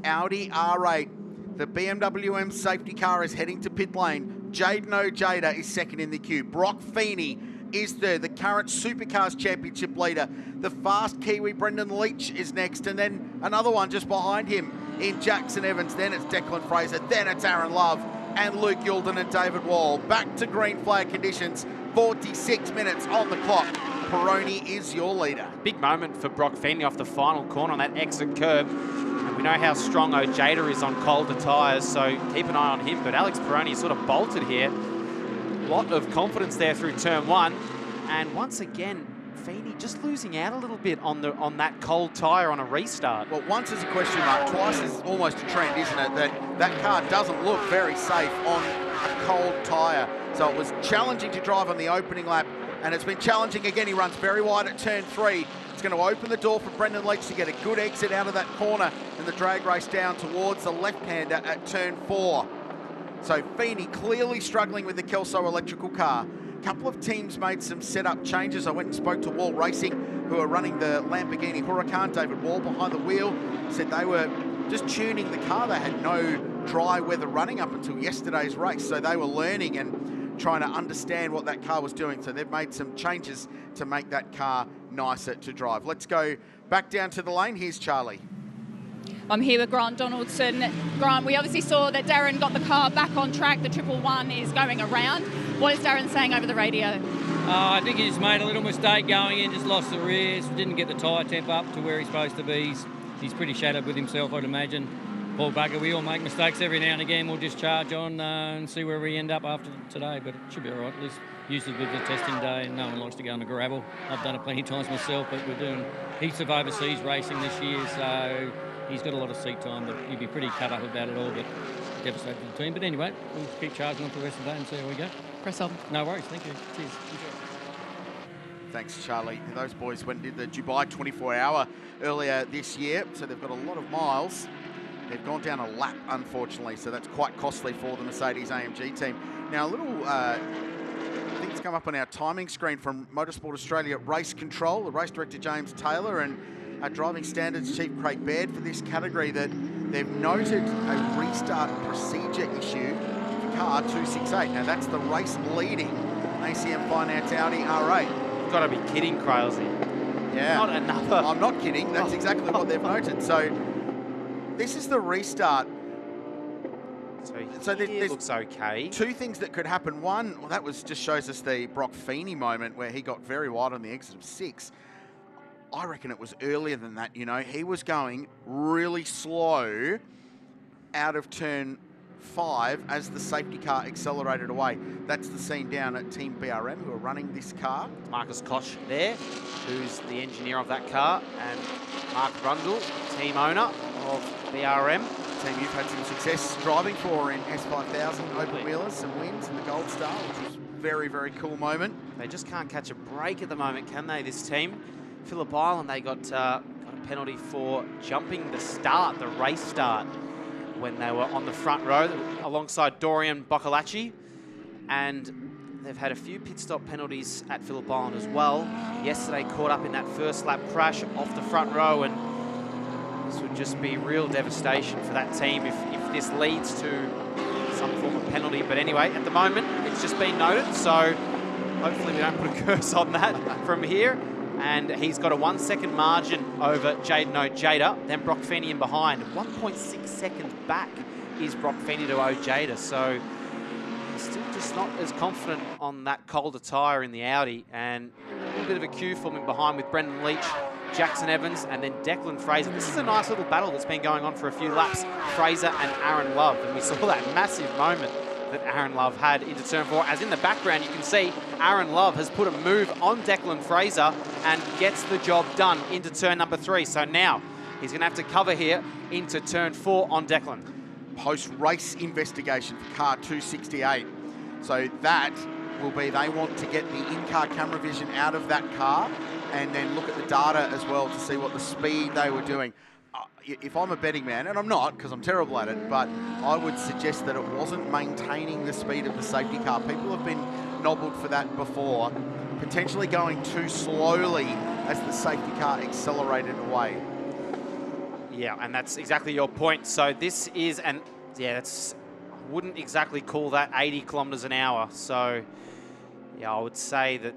Audi R8. The BMW M safety car is heading to pit lane. Jaden Ojeda is second in the queue. Brock Feeney is third, the current Supercars Championship leader. The fast Kiwi Brendan Leach is next, and then another one just behind him in Jackson Evans. Then it's Declan Fraser, then it's Aaron Love and Luke Youlden and David Wall. Back to green flag conditions, 46 minutes on the clock. Peroni is your leader. Big moment for Brock Feeney off the final corner on that exit curb. And we know how strong Ojeda is on colder tyres, so keep an eye on him. But Alex Peroni sort of bolted here. A lot of confidence there through turn 1. And once again, Feeney just losing out a little bit on that cold tyre on a restart. Well, once is a question mark, twice is almost a trend, isn't it? That car doesn't look very safe on a cold tyre. So it was challenging to drive on the opening lap, and it's been challenging again. He runs very wide at turn 3. It's going to open the door for Brendan Leach to get a good exit out of that corner and the drag race down towards the left-hander at turn 4. So Feeney clearly struggling with the Kelso electrical car. A couple of teams made some setup changes. I went and spoke to Wall Racing, who are running the Lamborghini Huracan. David Wall behind the wheel said they were just tuning the car. They had no dry weather running up until yesterday's race, so they were learning and trying to understand what that car was doing. So they've made some changes to make that car nicer to drive. Let's go back down to the lane. Here's Charlie. I'm here with Grant Donaldson. Grant, we obviously saw that Darren got the car back on track. The 111 is going around. What is Darren saying over the radio? I think he just made a little mistake going in, just lost the rears, didn't get the tyre temp up to where he's supposed to be. He's pretty shattered with himself, I'd imagine. Paul Bugger, we all make mistakes every now and again. We'll just charge on and see where we end up after today, but it should be all right. At least usually with the testing day, and no one likes to go on the gravel. I've done it plenty of times myself, but we're doing heaps of overseas racing this year, so he's got a lot of seat time, but he'd be pretty cut up about it all, but devastated for the team. But anyway, we'll keep charging on for the rest of the day and see how we go. Press on. No worries, thank you. Cheers. Enjoy. Thanks, Charlie. Those boys went and did the Dubai 24-hour earlier this year, so they've got a lot of miles. They've gone down a lap, unfortunately, so that's quite costly for the Mercedes-AMG team. Now, a little thing's come up on our timing screen from Motorsport Australia Race Control, the race director James Taylor and our driving standards chief Craig Baird for this category, that they've noted a restart procedure issue for car 268. Now, that's the race-leading ACM Finance Audi R8. You've got to be kidding, Crailsy. Yeah. Not another. I'm not kidding. That's exactly what they've noted. So this is the restart. So this looks okay. Two things that could happen. One, well, that was just shows us the Brock Feeney moment where he got very wide on the exit of 6. I reckon it was earlier than that. You know, he was going really slow out of turn 5 as the safety car accelerated away. That's the scene down at Team BRM, who are running this car. Marcus Koch there, who's the engineer of that car, and Mark Rundle, team owner of BRM. Team you've had some success driving for in S5000 open wheelers, some wins in the Gold Star, which was very, very cool moment. They just can't catch a break at the moment, can they, this team? Phillip Island, they got a penalty for jumping the start, the race start, when they were on the front row alongside Dorian Boccolacci. And they've had a few pit stop penalties at Phillip Island as well. Yesterday caught up in that first lap crash off the front row, and this would just be real devastation for that team if this leads to some form of penalty. But anyway, at the moment, it's just been noted, so hopefully we don't put a curse on that from here. And he's got a 1 second margin over Jaden Ojeda, then Brock Feeney in behind. 1.6 seconds back is Brock Feeney to Ojeda. So he's still just not as confident on that colder tyre in the Audi, and a little bit of a queue forming behind with Brendan Leach, Jackson Evans, and then Declan Fraser. This is a nice little battle that's been going on for a few laps. Fraser and Aaron Love, and we saw that massive moment that Aaron Love had into turn 4. As in the background, you can see Aaron Love has put a move on Declan Fraser and gets the job done into turn number 3. So now he's going to have to cover here into turn 4 on Declan. Post-race investigation for car 268. So that will be, they want to get the in-car camera vision out of that car and then look at the data as well to see what the speed they were doing. If I'm a betting man, and I'm not because I'm terrible at it, but I would suggest that it wasn't maintaining the speed of the safety car. People have been nobbled for that before, potentially going too slowly as the safety car accelerated away. Yeah, and that's exactly your point. So this is, I wouldn't exactly call that 80 kilometres an hour. So yeah, I would say that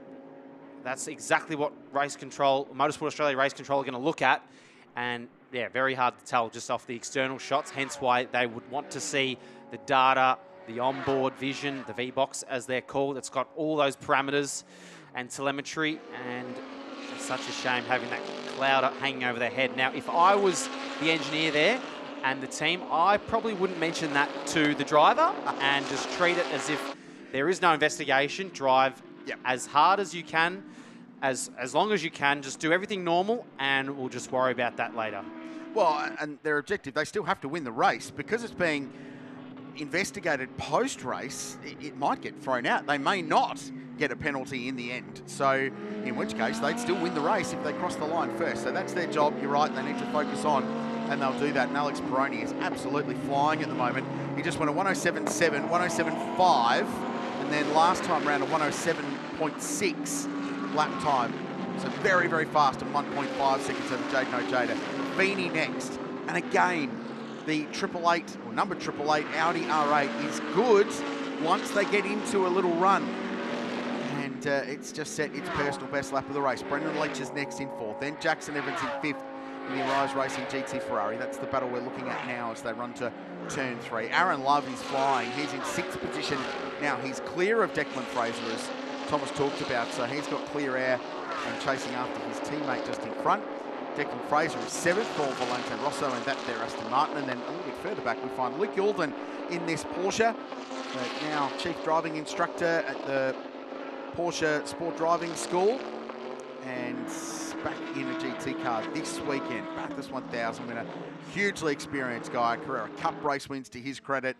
that's exactly what race control, Motorsport Australia race control are going to look at. And yeah, very hard to tell just off the external shots, hence why they would want to see the data, the onboard vision, the V-Box as they're called. It's got all those parameters and telemetry, and it's such a shame having that cloud hanging over their head. Now, if I was the engineer there and the team, I probably wouldn't mention that to the driver and just treat it as if there is no investigation. Drive as hard as you can, as long as you can, just do everything normal, and we'll just worry about that later. Well, and their objective, they still have to win the race. Because it's being investigated post-race, it might get thrown out. They may not get a penalty in the end. So in which case, they'd still win the race if they cross the line first. So that's their job. You're right, they need to focus on, and they'll do that. And Alex Peroni is absolutely flying at the moment. He just went a 107.7, 107.5, and then last time around a 107.6 lap time. So very, very fast at 1.5 seconds over Jaden Ojeda. Feeney next. And again, the 888, or number 888 Audi R8 is good once they get into a little run. And it's just set its personal best lap of the race. Brendan Leach is next in 4th. Then Jackson Evans in 5th in the Arise Racing GT Ferrari. That's the battle we're looking at now as they run to turn 3. Aaron Love is flying. He's in 6th position. Now he's clear of Declan Fraser, as Thomas talked about, so he's got clear air and chasing after his teammate just in front. Declan Fraser is 7th for Valente Rosso and that there Aston Martin. And then a little bit further back we find Luke Youlden in this Porsche, now chief driving instructor at the Porsche Sport Driving School, and back in a GT car this weekend. Bathurst 1000 winner, hugely experienced guy. Carrera Cup race wins to his credit.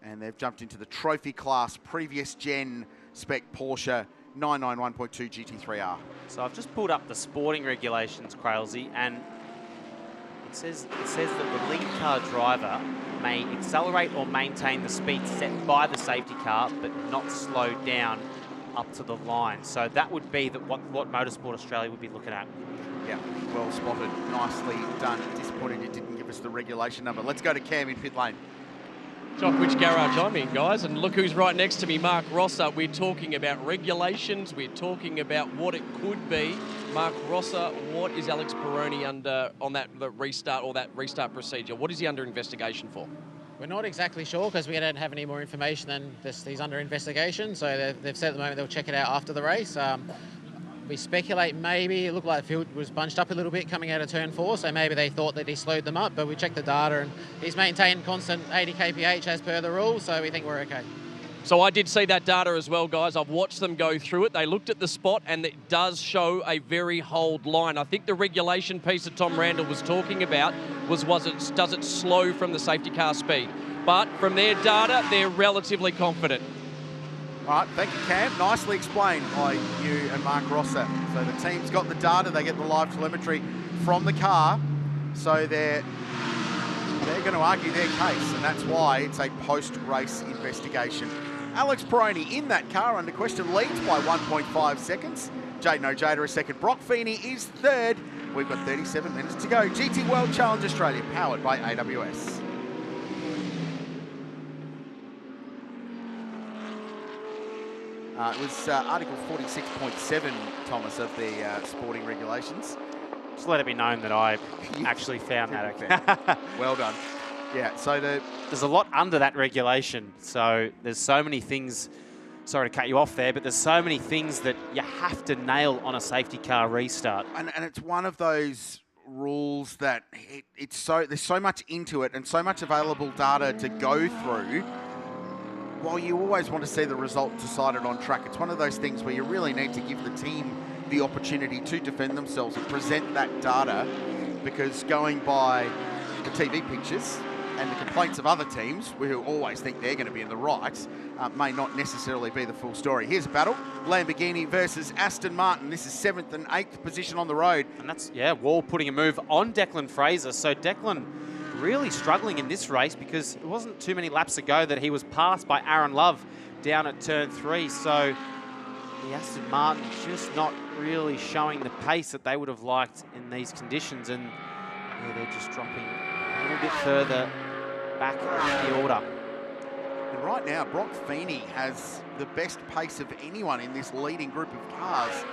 And they've jumped into the trophy class, previous gen spec Porsche 991.2 GT3R. So I've just pulled up the sporting regulations, Crailsy, and it says that the lead car driver may accelerate or maintain the speed set by the safety car, but not slow down up to the line. So that would be what Motorsport Australia would be looking at. Yeah, well spotted, nicely done. Disappointed it didn't give us the regulation number. Let's go to Cam in pit lane. Jock, which garage I'm in, guys, and look who's right next to me, Mark Rosser. We're talking about regulations, we're talking about what it could be. Mark Rosser, what is Alex Peroni under on that restart procedure? What is he under investigation for? We're not exactly sure because we don't have any more information than this. He's under investigation, so they've said at the moment they'll check it out after the race. We speculate maybe it looked like the field was bunched up a little bit coming out of turn 4, so maybe they thought that he slowed them up, but we checked the data and he's maintained constant 80 kph as per the rules, so we think we're okay. So I did see that data as well, guys. I've watched them go through it. They looked at the spot and it does show a very hold line. I think the regulation piece that Tom Randall was talking about does it slow from the safety car speed? But from their data, they're relatively confident. All right, thank you, Cam. Nicely explained by you and Mark Rosser. So the team's got the data, they get the live telemetry from the car, so they're going to argue their case, and that's why it's a post-race investigation. Alex Peroni in that car under question leads by 1.5 seconds. Jaden Ojeda is 2nd. Brock Feeney is 3rd. We've got 37 minutes to go. GT World Challenge Australia, powered by AWS. It was Article 46.7, Thomas, of the sporting regulations. Just let it be known that I actually found that. Okay. Well done. Yeah, so there's a lot under that regulation. So there's so many things, sorry to cut you off there, but there's so many things that you have to nail on a safety car restart. And it's one of those rules that there's so much into it and so much available data to go through. While you always want to see the result decided on track, it's one of those things where you really need to give the team the opportunity to defend themselves and present that data, because going by the TV pictures and the complaints of other teams who always think they're going to be in the right may not necessarily be the full story. Here's a battle, Lamborghini versus Aston Martin. This is 7th and 8th position on the road. And that's, Wall putting a move on Declan Fraser. So Declan really struggling in this race, because it wasn't too many laps ago that he was passed by Aaron Love down at turn 3. So the Aston Martin just not really showing the pace that they would have liked in these conditions. And they're just dropping a little bit further back in the order. And right now, Brock Feeney has the best pace of anyone in this leading group of cars.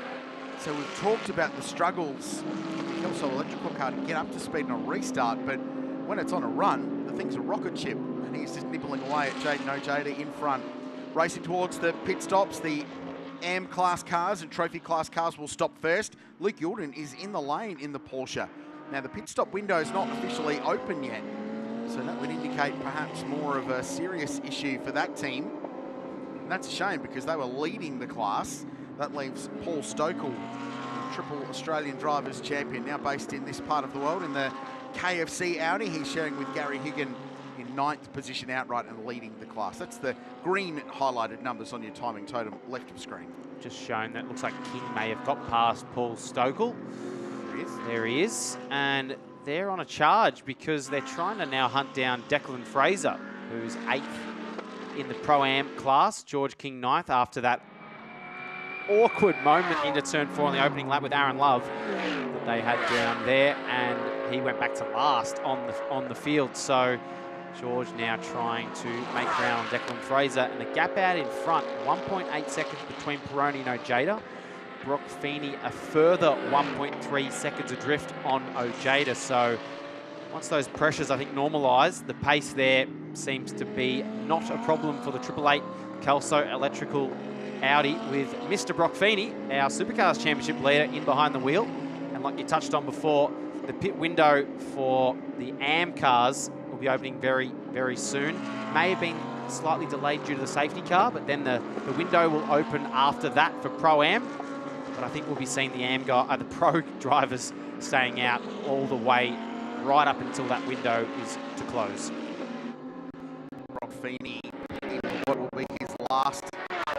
So we've talked about the struggles of the Kelso electrical car to get up to speed on a restart, but when it's on a run, the thing's a rocket ship, and he's just nibbling away at Jaden Ojeda in front. Racing towards the pit stops, the AM class cars and trophy class cars will stop first. Luke Yordan is in the lane in the Porsche. Now the pit stop window is not officially open yet, so that would indicate perhaps more of a serious issue for that team. And that's a shame, because they were leading the class. That leaves Paul Stokel, triple Australian Drivers Champion, now based in this part of the world in the KFC Audi. He's sharing with Gary Higgin in 9th position outright and leading the class. That's the green highlighted numbers on your timing totem left of screen. Just shown that looks like King may have got past Paul Stokel. There he is. There he is. And they're on a charge, because they're trying to now hunt down Declan Fraser, who's 8th in the Pro-Am class. George King 9th after that awkward moment into turn 4 on the opening lap with Aaron Love that they had down there, and he went back to last on the field. So George now trying to make ground on Declan Fraser, and the gap out in front, 1.8 seconds between Peroni and Ojeda. Brock Feeney a further 1.3 seconds adrift on Ojeda. So once those pressures, I think, normalise, the pace there seems to be not a problem for the 888 Kelso electrical Audi, with Mr. Brock Feeney, our Supercars Championship leader, in behind the wheel. And like you touched on before, the pit window for the AM cars will be opening very, very soon. May have been slightly delayed due to the safety car, but then the window will open after that for Pro-Am. But I think we'll be seeing the Pro drivers staying out all the way right up until that window is to close. Brock Feeney in what will be his last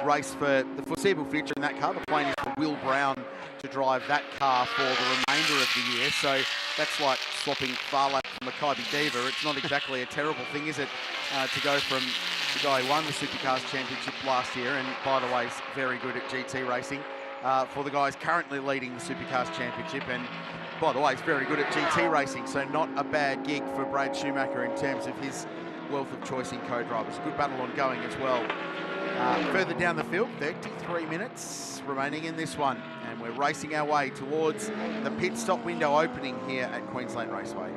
race for the foreseeable future in that car. The plan is for Will Brown to drive that car for the remainder of the year. So that's like swapping Farlap from Maccabi Diva. It's not exactly a terrible thing, is it, to go from the guy who won the Supercars Championship last year, and by the way is very good at GT racing, for the guys currently leading the Supercars Championship, and by the way, he's very good at GT racing, so not a bad gig for Brad Schumacher in terms of his wealth of choice in co-drivers. Good battle ongoing as well. Further down the field, 33 minutes remaining in this one, and we're racing our way towards the pit stop window opening here at Queensland Raceway.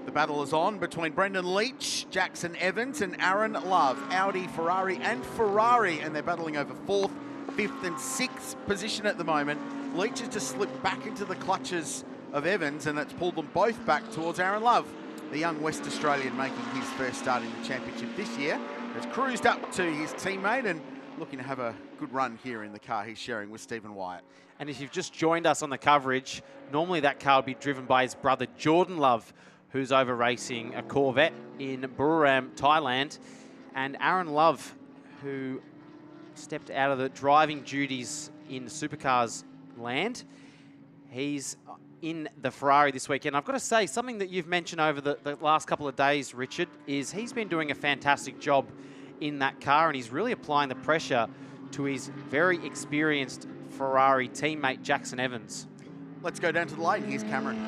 The battle is on between Brendan Leach, Jackson Evans and Aaron Love. Audi, Ferrari and Ferrari, and they're battling over 4th, 5th and 6th position at the moment. Leach has just slipped back into the clutches of Evans, and that's pulled them both back towards Aaron Love, the young West Australian making his first start in the championship this year. Has cruised up to his teammate and looking to have a good run here in the car he's sharing with Stephen Wyatt. And if you've just joined us on the coverage, normally that car would be driven by his brother Jordan Love, who's over racing a Corvette in Buriram, Thailand. And Aaron Love, who stepped out of the driving duties in Supercars land, he's in the Ferrari this weekend. I've got to say, something that you've mentioned over the last couple of days, Richard, is he's been doing a fantastic job in that car, and he's really applying the pressure to his very experienced Ferrari teammate, Jackson Evans. Let's go down to the lane. Here's Cameron.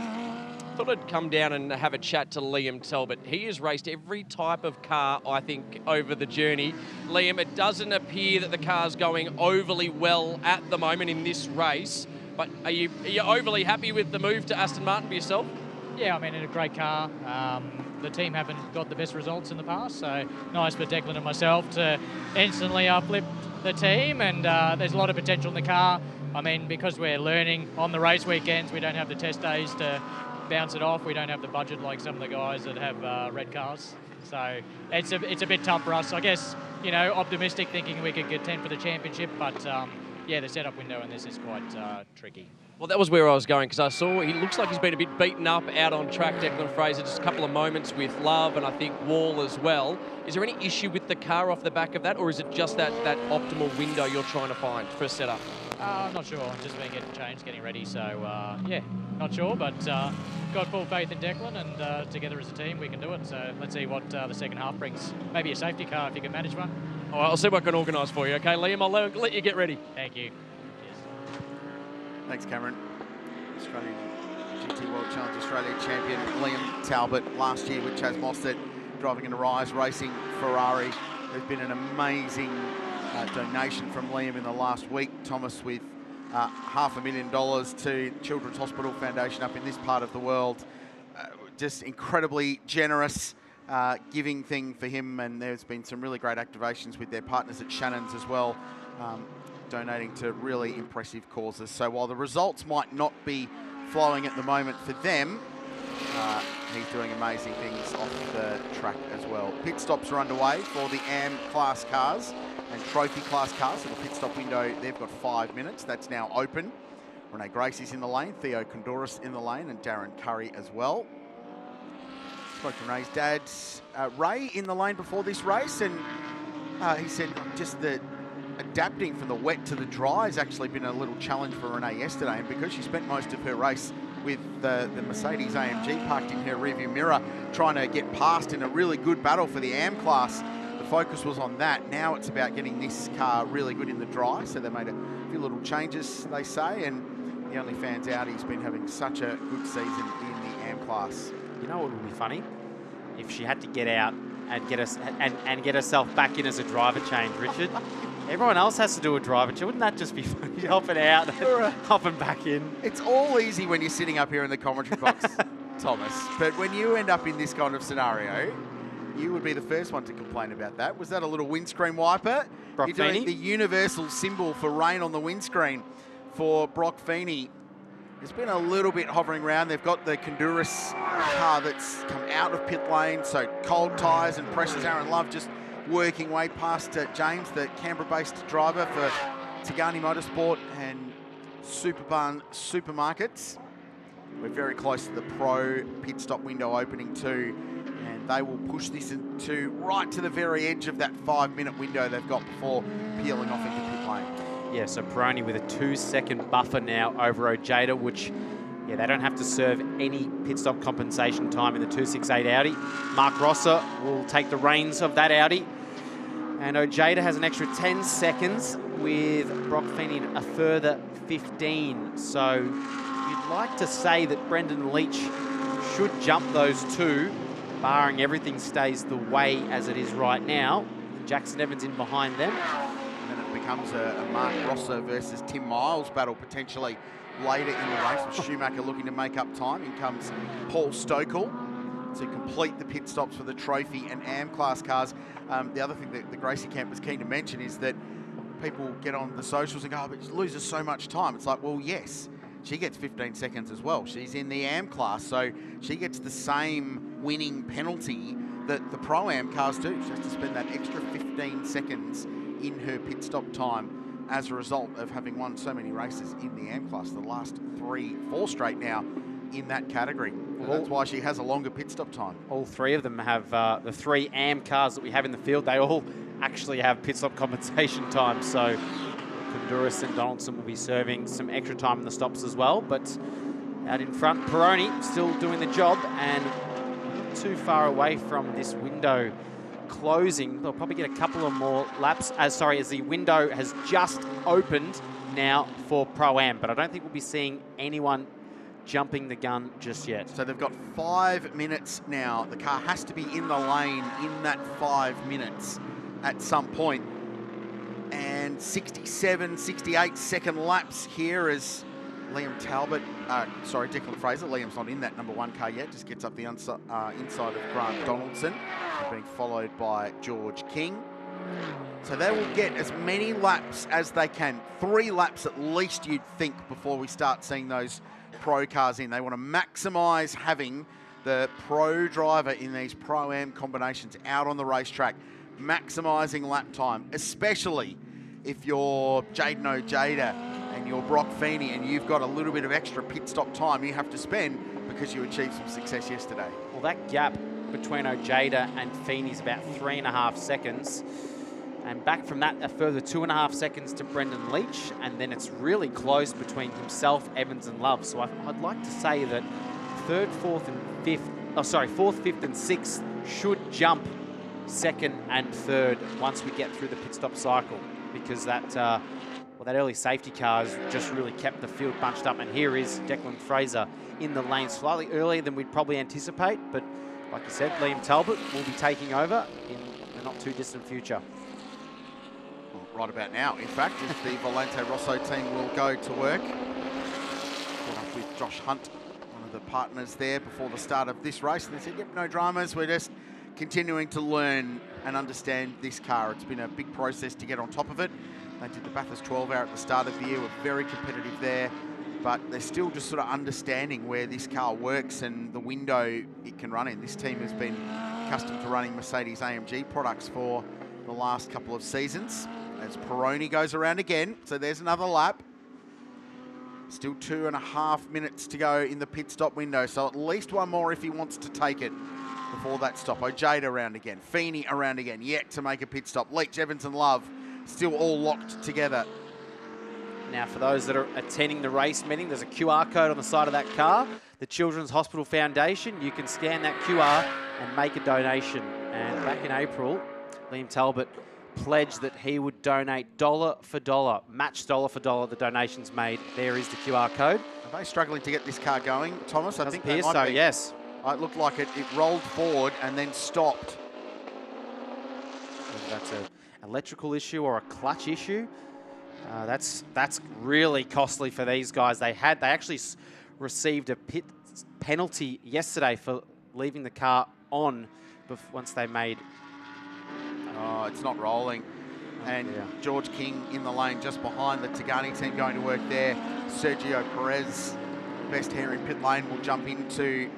thought I'd come down and have a chat to Liam Talbot. He has raced every type of car, I think, over the journey. Liam, it doesn't appear that the car's going overly well at the moment in this race, but are you overly happy with the move to Aston Martin for yourself? Yeah, I mean, in a great car. The team haven't got the best results in the past, so nice for Declan and myself to instantly uplift the team, and there's a lot of potential in the car. I mean, because we're learning on the race weekends, we don't have the test days to bounce it off. We don't have the budget like some of the guys that have red cars. So it's a bit tough for us. I guess, you know, optimistic, thinking we could contend for the championship, but yeah, the setup window in this is quite tricky. Well, that was where I was going, because I saw he looks like he's been a bit beaten up out on track, Declan Fraser, just a couple of moments with Love and I think Wall as well. Is there any issue with the car off the back of that, or is it just that optimal window you're trying to find for a setup? I'm not sure. Just been getting changed, getting ready. So, yeah, not sure, but got full faith in Declan, and together as a team, we can do it. So let's see what the second half brings. Maybe a safety car if you can manage one. All right, I'll see what I can organise for you, okay, Liam? I'll let you get ready. Thank you. Thanks, Cameron. Australian GT World Challenge Australia champion Liam Talbot last year with Chaz Mostert driving in a Rise Racing Ferrari. There's been an amazing donation from Liam in the last week, Thomas, with $500,000 to Children's Hospital Foundation up in this part of the world. Just incredibly generous giving thing for him, and there's been some really great activations with their partners at Shannons as well, donating to really impressive causes. So while the results might not be flowing at the moment for them, he's doing amazing things off the track as well. Pit stops are underway for the AM class cars and trophy class cars. So the pit stop window, they've got 5 minutes. That's now open. Renee Gracie's in the lane, Theo Kondoris in the lane, and Darren Curry as well. Spoke to Renee's dad, Ray, in the lane before this race, and he said just the adapting from the wet to the dry has actually been a little challenge for Renee yesterday, and because she spent most of her race with the Mercedes AMG parked in her rearview mirror trying to get past in a really good battle for the AM class, the focus was on that. Now it's about getting this car really good in the dry, so they made a few little changes, they say, and the OnlyFans Audi's been having such a good season in the AM class. You know what would be funny? If she had to get out and get herself back in as a driver change, Richard. Everyone else has to do a driver change. Wouldn't that just be funny? Hopping out and hopping back in. It's all easy when you're sitting up here in the commentary box, Thomas. But when you end up in this kind of scenario, you would be the first one to complain about that. Was that a little windscreen wiper? Brock You're doing Feeney? the universal symbol for rain on the windscreen for Brock Feeney. It's been a little bit hovering around. They've got the Kondoris car that's come out of pit lane, so cold tyres and pressures. Aaron Love just working way past James, the Canberra-based driver for Tigani Motorsport and Superbarn Supermarkets. We're very close to the pro pit stop window opening too, and they will push this into right to the very edge of that 5-minute window they've got before peeling off into pit lane. Yeah, so Peroni with a 2-second buffer now over Ojeda, which, yeah, they don't have to serve any pit stop compensation time in the 268 Audi. Mark Rosser will take the reins of that Audi. And Ojeda has an extra 10 seconds with Brock Feeney a further 15. So you'd like to say that Brendan Leach should jump those two, barring everything stays the way as it is right now. Jackson Evans in behind them. And then it becomes a Mark Rosser versus Tim Miles battle potentially later in the race, with Schumacher looking to make up time. In comes Paul Stokel to complete the pit stops for the trophy and AM class cars. The other thing that the Gracie camp was keen to mention is that people get on the socials and go, oh, but she loses so much time. It's like, well, yes, she gets 15 seconds as well. She's in the AM class, so she gets the same winning penalty that the Pro-Am cars do. She has to spend that extra 15 seconds in her pit stop time as a result of having won so many races in the AM class, the last 4 straight now in that category. Well, that's why she has a longer pit stop time. All three of them have the 3 AM cars that we have in the field. They all actually have pit stop compensation time. So Kondoris and Donaldson will be serving some extra time in the stops as well. But out in front, Peroni still doing the job and not too far away from this window closing. They'll probably get a couple of more laps as the window has just opened now for Pro-Am. But I don't think we'll be seeing anyone jumping the gun just yet. So they've got 5 minutes now. The car has to be in the lane in that 5 minutes at some point. And 67, 68 second laps here as Declan Fraser. Liam's not in that number 1 car yet, just gets up the inside of Grant Donaldson, being followed by George King. So they will get as many laps as they can. 3 laps at least, you'd think, before we start seeing those pro cars in. They want to maximise having the pro driver in these Pro-Am combinations out on the racetrack, maximising lap time, especially if you're Jaden Ojeda and you're Brock Feeney and you've got a little bit of extra pit stop time you have to spend because you achieved some success yesterday. Well, that gap between Ojeda and Feeney is about 3.5 seconds. And back from that, a further 2.5 seconds to Brendan Leach. And then it's really close between himself, Evans and Love. So I'd like to say that 3rd, 4th and 5th, 4th, 5th and 6th should jump 2nd and 3rd once we get through the pit stop cycle. Because that early safety car has just really kept the field bunched up. And here is Declan Fraser in the lane slightly earlier than we'd probably anticipate. But like you said, Liam Talbot will be taking over in the not too distant future. Right about now, in fact, if the Volante Rosso team will go to work. Caught up with Josh Hunt, one of the partners there before the start of this race. And they said, yep, no dramas. We're just continuing to learn and understand this car. It's been a big process to get on top of it. They did the Bathurst 12 hour at the start of the year. We're very competitive there, but they're still just sort of understanding where this car works and the window it can run in. This team has been accustomed to running Mercedes AMG products for the last couple of seasons. As Peroni goes around again, so there's another lap. Still 2.5 minutes to go in the pit stop window, so at least one more if he wants to take it before that stop. Ojeda around again, Feeney around again, yet to make a pit stop. Leach, Evans and Love still all locked together. Now, for those that are attending the race meeting, there's a QR code on the side of that car. The Children's Hospital Foundation, you can scan that QR and make a donation. And back in April, Liam Talbot pledged that he would donate dollar for dollar, match dollar for dollar the donations made. There is the QR code. Are they struggling to get this car going, Thomas? I think appear so, yes. It looked like it rolled forward and then stopped. Whether that's an electrical issue or a clutch issue, that's really costly for these guys. They actually received a pit penalty yesterday for leaving the car on once they made. Oh, it's not rolling. And George King in the lane just behind the Tagani team going to work there. Sergio Perez, best hair in pit lane, will jump into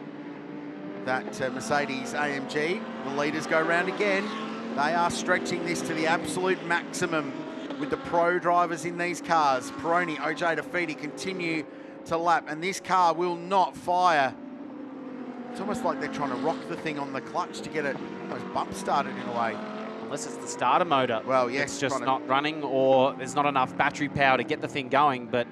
that Mercedes AMG. The leaders go round again. They are stretching this to the absolute maximum with the pro drivers in these cars. Peroni, Ojeda, Feeney continue to lap, and this car will not fire. It's almost like they're trying to rock the thing on the clutch to get it almost bump started in a way. Unless it's the starter motor. Well, yes. It's just not running, or there's not enough battery power to get the thing going. But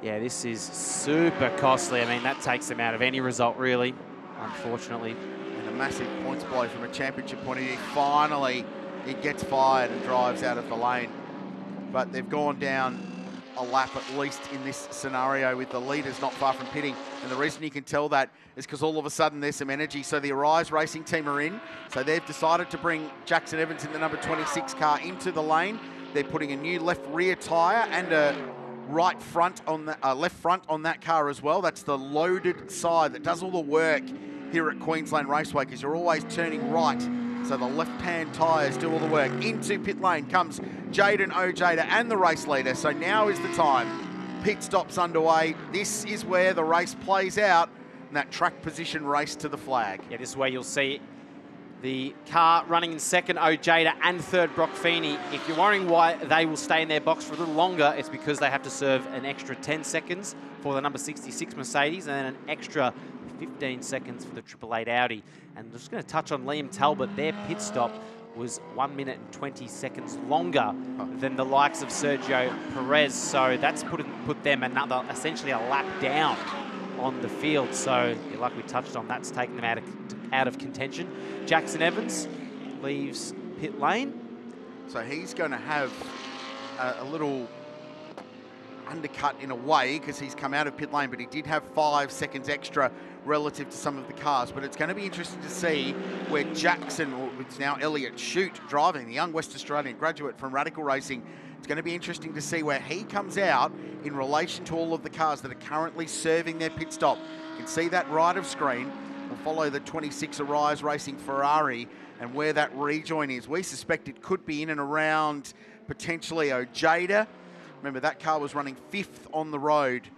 yeah, this is super costly. I mean, that takes them out of any result, really, unfortunately. And a massive points blow from a championship point of view. Finally, it gets fired and drives out of the lane. But they've gone down a lap at least in this scenario with the leaders not far from pitting. And the reason you can tell that is because all of a sudden there's some energy. So the Arise Racing team are in. So they've decided to bring Jackson Evans in the number 26 car into the lane. They're putting a new left rear tyre and a right front on the left front on that car as well. That's the loaded side that does all the work here at Queensland Raceway, because you're always turning right. So the left-hand tyres do all the work. Into pit lane comes Jaden Ojeda and the race leader. So now is the time. Pit stop's underway. This is where the race plays out in that track position race to the flag. Yeah, this is where you'll see the car running in second, Ojeda, and third, Brock Feeney. If you're wondering why they will stay in their box for a little longer, it's because they have to serve an extra 10 seconds for the number 66 Mercedes and then an extra 15 seconds for the 888 Audi. And I'm just going to touch on Liam Talbot. Their pit stop was 1 minute and 20 seconds longer than the likes of Sergio Perez. So that's put them essentially a lap down on the field. So like we touched on, that's taken them out of contention. Jackson Evans leaves pit lane. So he's going to have a little undercut in a way because he's come out of pit lane, but he did have 5 seconds extra relative to some of the cars. But it's going to be interesting to see where Jackson, or it's now Elliot Shute driving, the young West Australian graduate from Radical Racing. It's going to be interesting to see where he comes out in relation to all of the cars that are currently serving their pit stop. You can see that right of screen. We'll follow the 26 Arise Racing Ferrari and where that rejoin is. We suspect it could be in and around potentially Ojeda. Remember, that car was running 5th on the road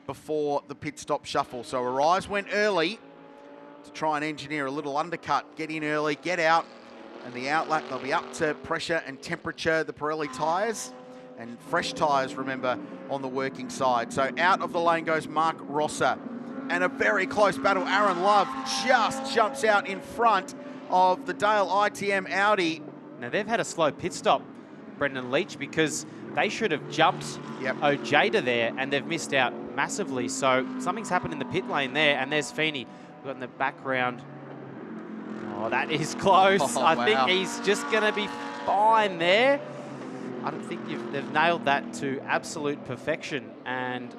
before the pit stop shuffle. So Arise went early to try and engineer a little undercut, get in early, get out, and the outlap, they'll be up to pressure and temperature, the Pirelli tyres, and fresh tyres, remember, on the working side. So out of the lane goes Mark Rosser, and a very close battle. Aaron Love just jumps out in front of the Dale ITM Audi. Now, they've had a slow pit stop, Brendan Leach, because they should have jumped Ojeda there, and they've missed out massively. So something's happened in the pit lane there, and there's Feeney. We've got in the background. Oh, that is close. Oh, I wow. think he's just going to be fine there. I don't think they've nailed that to absolute perfection, and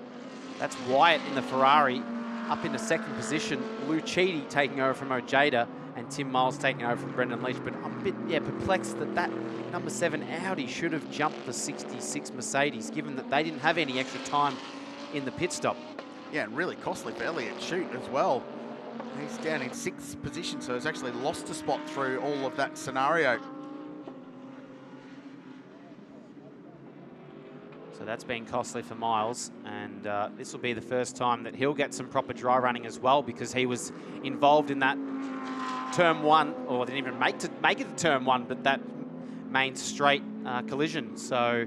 that's Wyatt in the Ferrari up into second position. Lucchini taking over from Ojeda, and Tim Miles taking over from Brendan Leach. But I'm a bit perplexed that number 7 Audi should have jumped the 66 Mercedes, given that they didn't have any extra time in the pit stop. Yeah, and really costly for Elliot Shute as well. He's down in 6th position, so he's actually lost a spot through all of that scenario. So that's been costly for Miles, and this will be the first time that he'll get some proper dry running as well, because he was involved in that turn 1, or didn't even make it to turn 1, but that main straight collision. So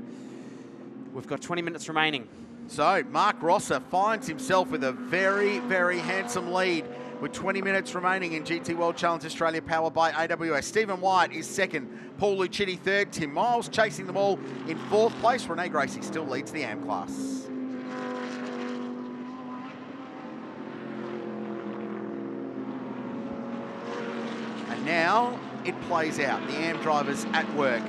we've got 20 minutes remaining. So Mark Rosser finds himself with a very, very handsome lead with 20 minutes remaining in GT World Challenge Australia, powered by AWS. Stephen Wyatt is second, Paul Lucchini third, Tim Miles chasing them all in 4th place. Rene Gracie still leads the AM class. And now it plays out. The AM drivers at work.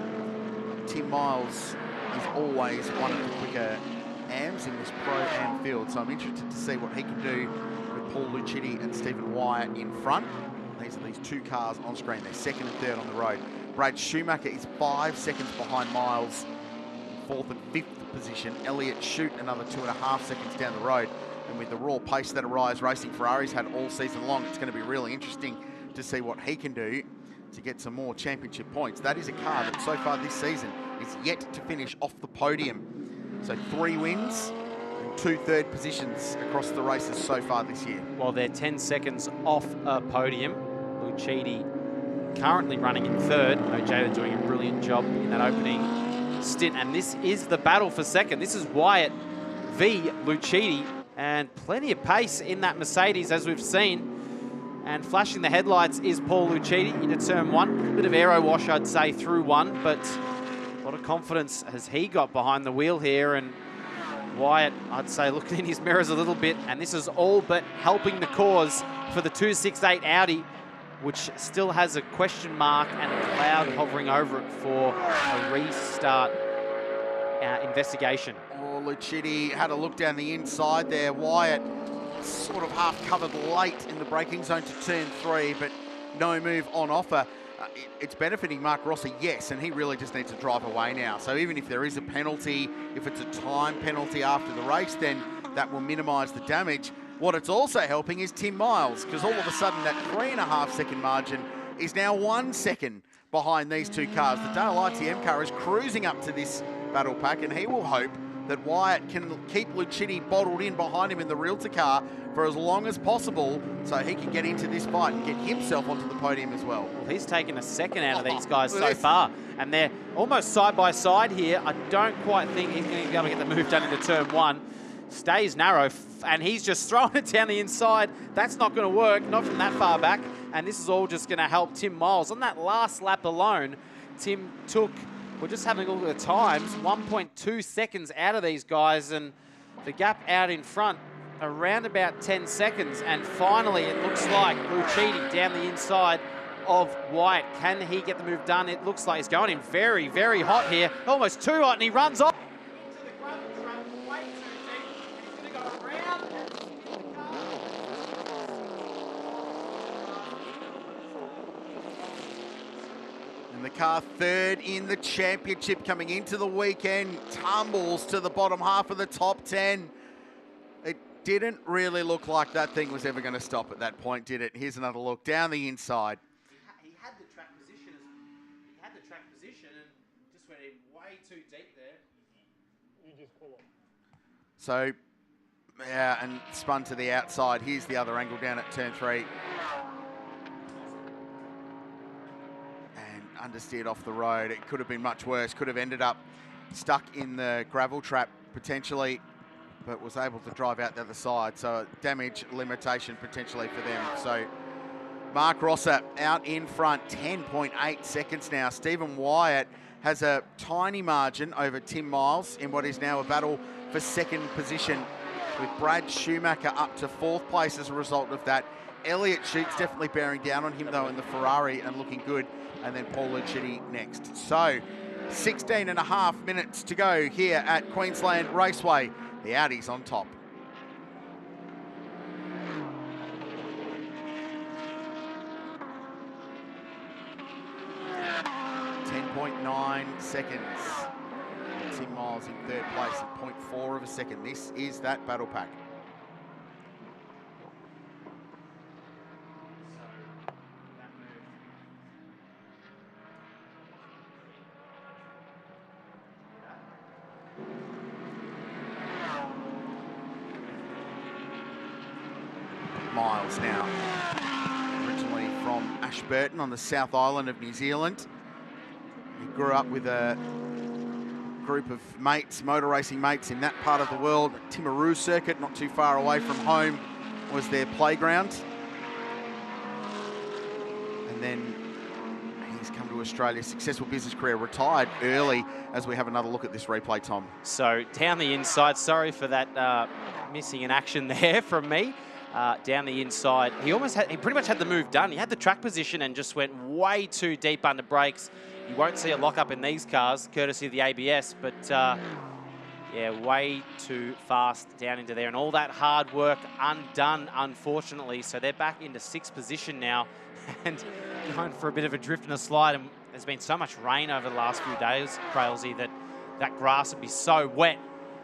Tim Miles is always one of the quicker AMs in this Pro-Am field, so I'm interested to see what he can do with Paul Lucchini and Stephen Wyatt in front. These are these 2 cars on screen. They're 2nd and 3rd on the road. Brad Schumacher is 5 seconds behind Miles, 4th and 5th position. Elliot Shute another 2.5 seconds down the road. And with the raw pace that Arise Racing Ferrari's had all season long, it's going to be really interesting to see what he can do to get some more championship points. That is a car that so far this season is yet to finish off the podium. So 3 wins and 2 third positions across the races so far this year. While they're 10 seconds off a podium, Lucchini currently running in 3rd. Ojeda doing a brilliant job in that opening stint. And this is the battle for 2nd. This is Wyatt v Lucchini, and plenty of pace in that Mercedes, as we've seen. And flashing the headlights is Paul Lucchini into turn 1. A bit of aero wash, I'd say, through 1, but a lot of confidence has he got behind the wheel here. And Wyatt, I'd say, looking in his mirrors a little bit, and this is all but helping the cause for the 268 Audi, which still has a question mark and a cloud hovering over it for a restart investigation. Oh, Lucchini had a look down the inside there. Wyatt sort of half covered late in the braking zone to turn 3, but no move on offer. It's benefiting Mark Rosser, yes, and he really just needs to drive away now. So even if there is a penalty, if it's a time penalty after the race, then that will minimise the damage. What it's also helping is Tim Miles, because all of a sudden that 3.5 second margin is now 1 second behind these 2 cars. The Dale ITM car is cruising up to this battle pack, and he will hope that Wyatt can keep Lucchini bottled in behind him in the Realtor car for as long as possible, so he can get into this fight and get himself onto the podium as well. Well, he's taken a second out of these guys so far, and they're almost side by side here. I don't quite think he's going to be able to get the move done into turn 1. Stays narrow, and he's just throwing it down the inside. That's not going to work, not from that far back, and this is all just going to help Tim Miles. On that last lap alone, Tim took, we're just having a look at the times, 1.2 seconds out of these guys, and the gap out in front around about 10 seconds. And finally, it looks like Lucchini down the inside of Wyatt. Can he get the move done? It looks like he's going in very, very hot here. Almost too hot, and he runs off. car, third in the championship coming into the weekend, tumbles to the bottom half of the top 10. It didn't really look like that thing was ever going to stop at that point, did it? Here's another look down the inside. He had the track position. He had the track position and just went in way too deep there. You just pull it. So, yeah, and spun to the outside. Here's the other angle down at turn 3. And understeered off the road. It could have been much worse. Could have ended up stuck in the gravel trap potentially, but was able to drive out the other side. So damage limitation potentially for them. So Mark Rosser out in front, 10.8 seconds now. Stephen Wyatt has a tiny margin over Tim Miles in what is now a battle for second position, with Brad Schumacher up to 4th place as a result of that. Elliott Schute's definitely bearing down on him though in the Ferrari and looking good. And then Paul Lucchetti next. So 16.5 minutes to go here at Queensland Raceway. The Audi's on top. .9 seconds. Tim Miles in 3rd place at 0.4 of a second. This is that battle pack. Miles now, originally from Ashburton on the South Island of New Zealand. He grew up with a group of mates, motor racing mates in that part of the world. Timaru circuit, not too far away from home, was their playground. And then he's come to Australia, successful business career, retired early, as we have another look at this replay, Tom. So down the inside, sorry for that missing in action there from me. Down the inside, he pretty much had the move done. He had the track position and just went way too deep under brakes. You won't see a lock-up in these cars, courtesy of the ABS, but yeah, way too fast down into there. And all that hard work undone, unfortunately. So they're back into 6th position now and going for a bit of a drift and a slide. And there's been so much rain over the last few days, Crailsy, that grass would be so wet.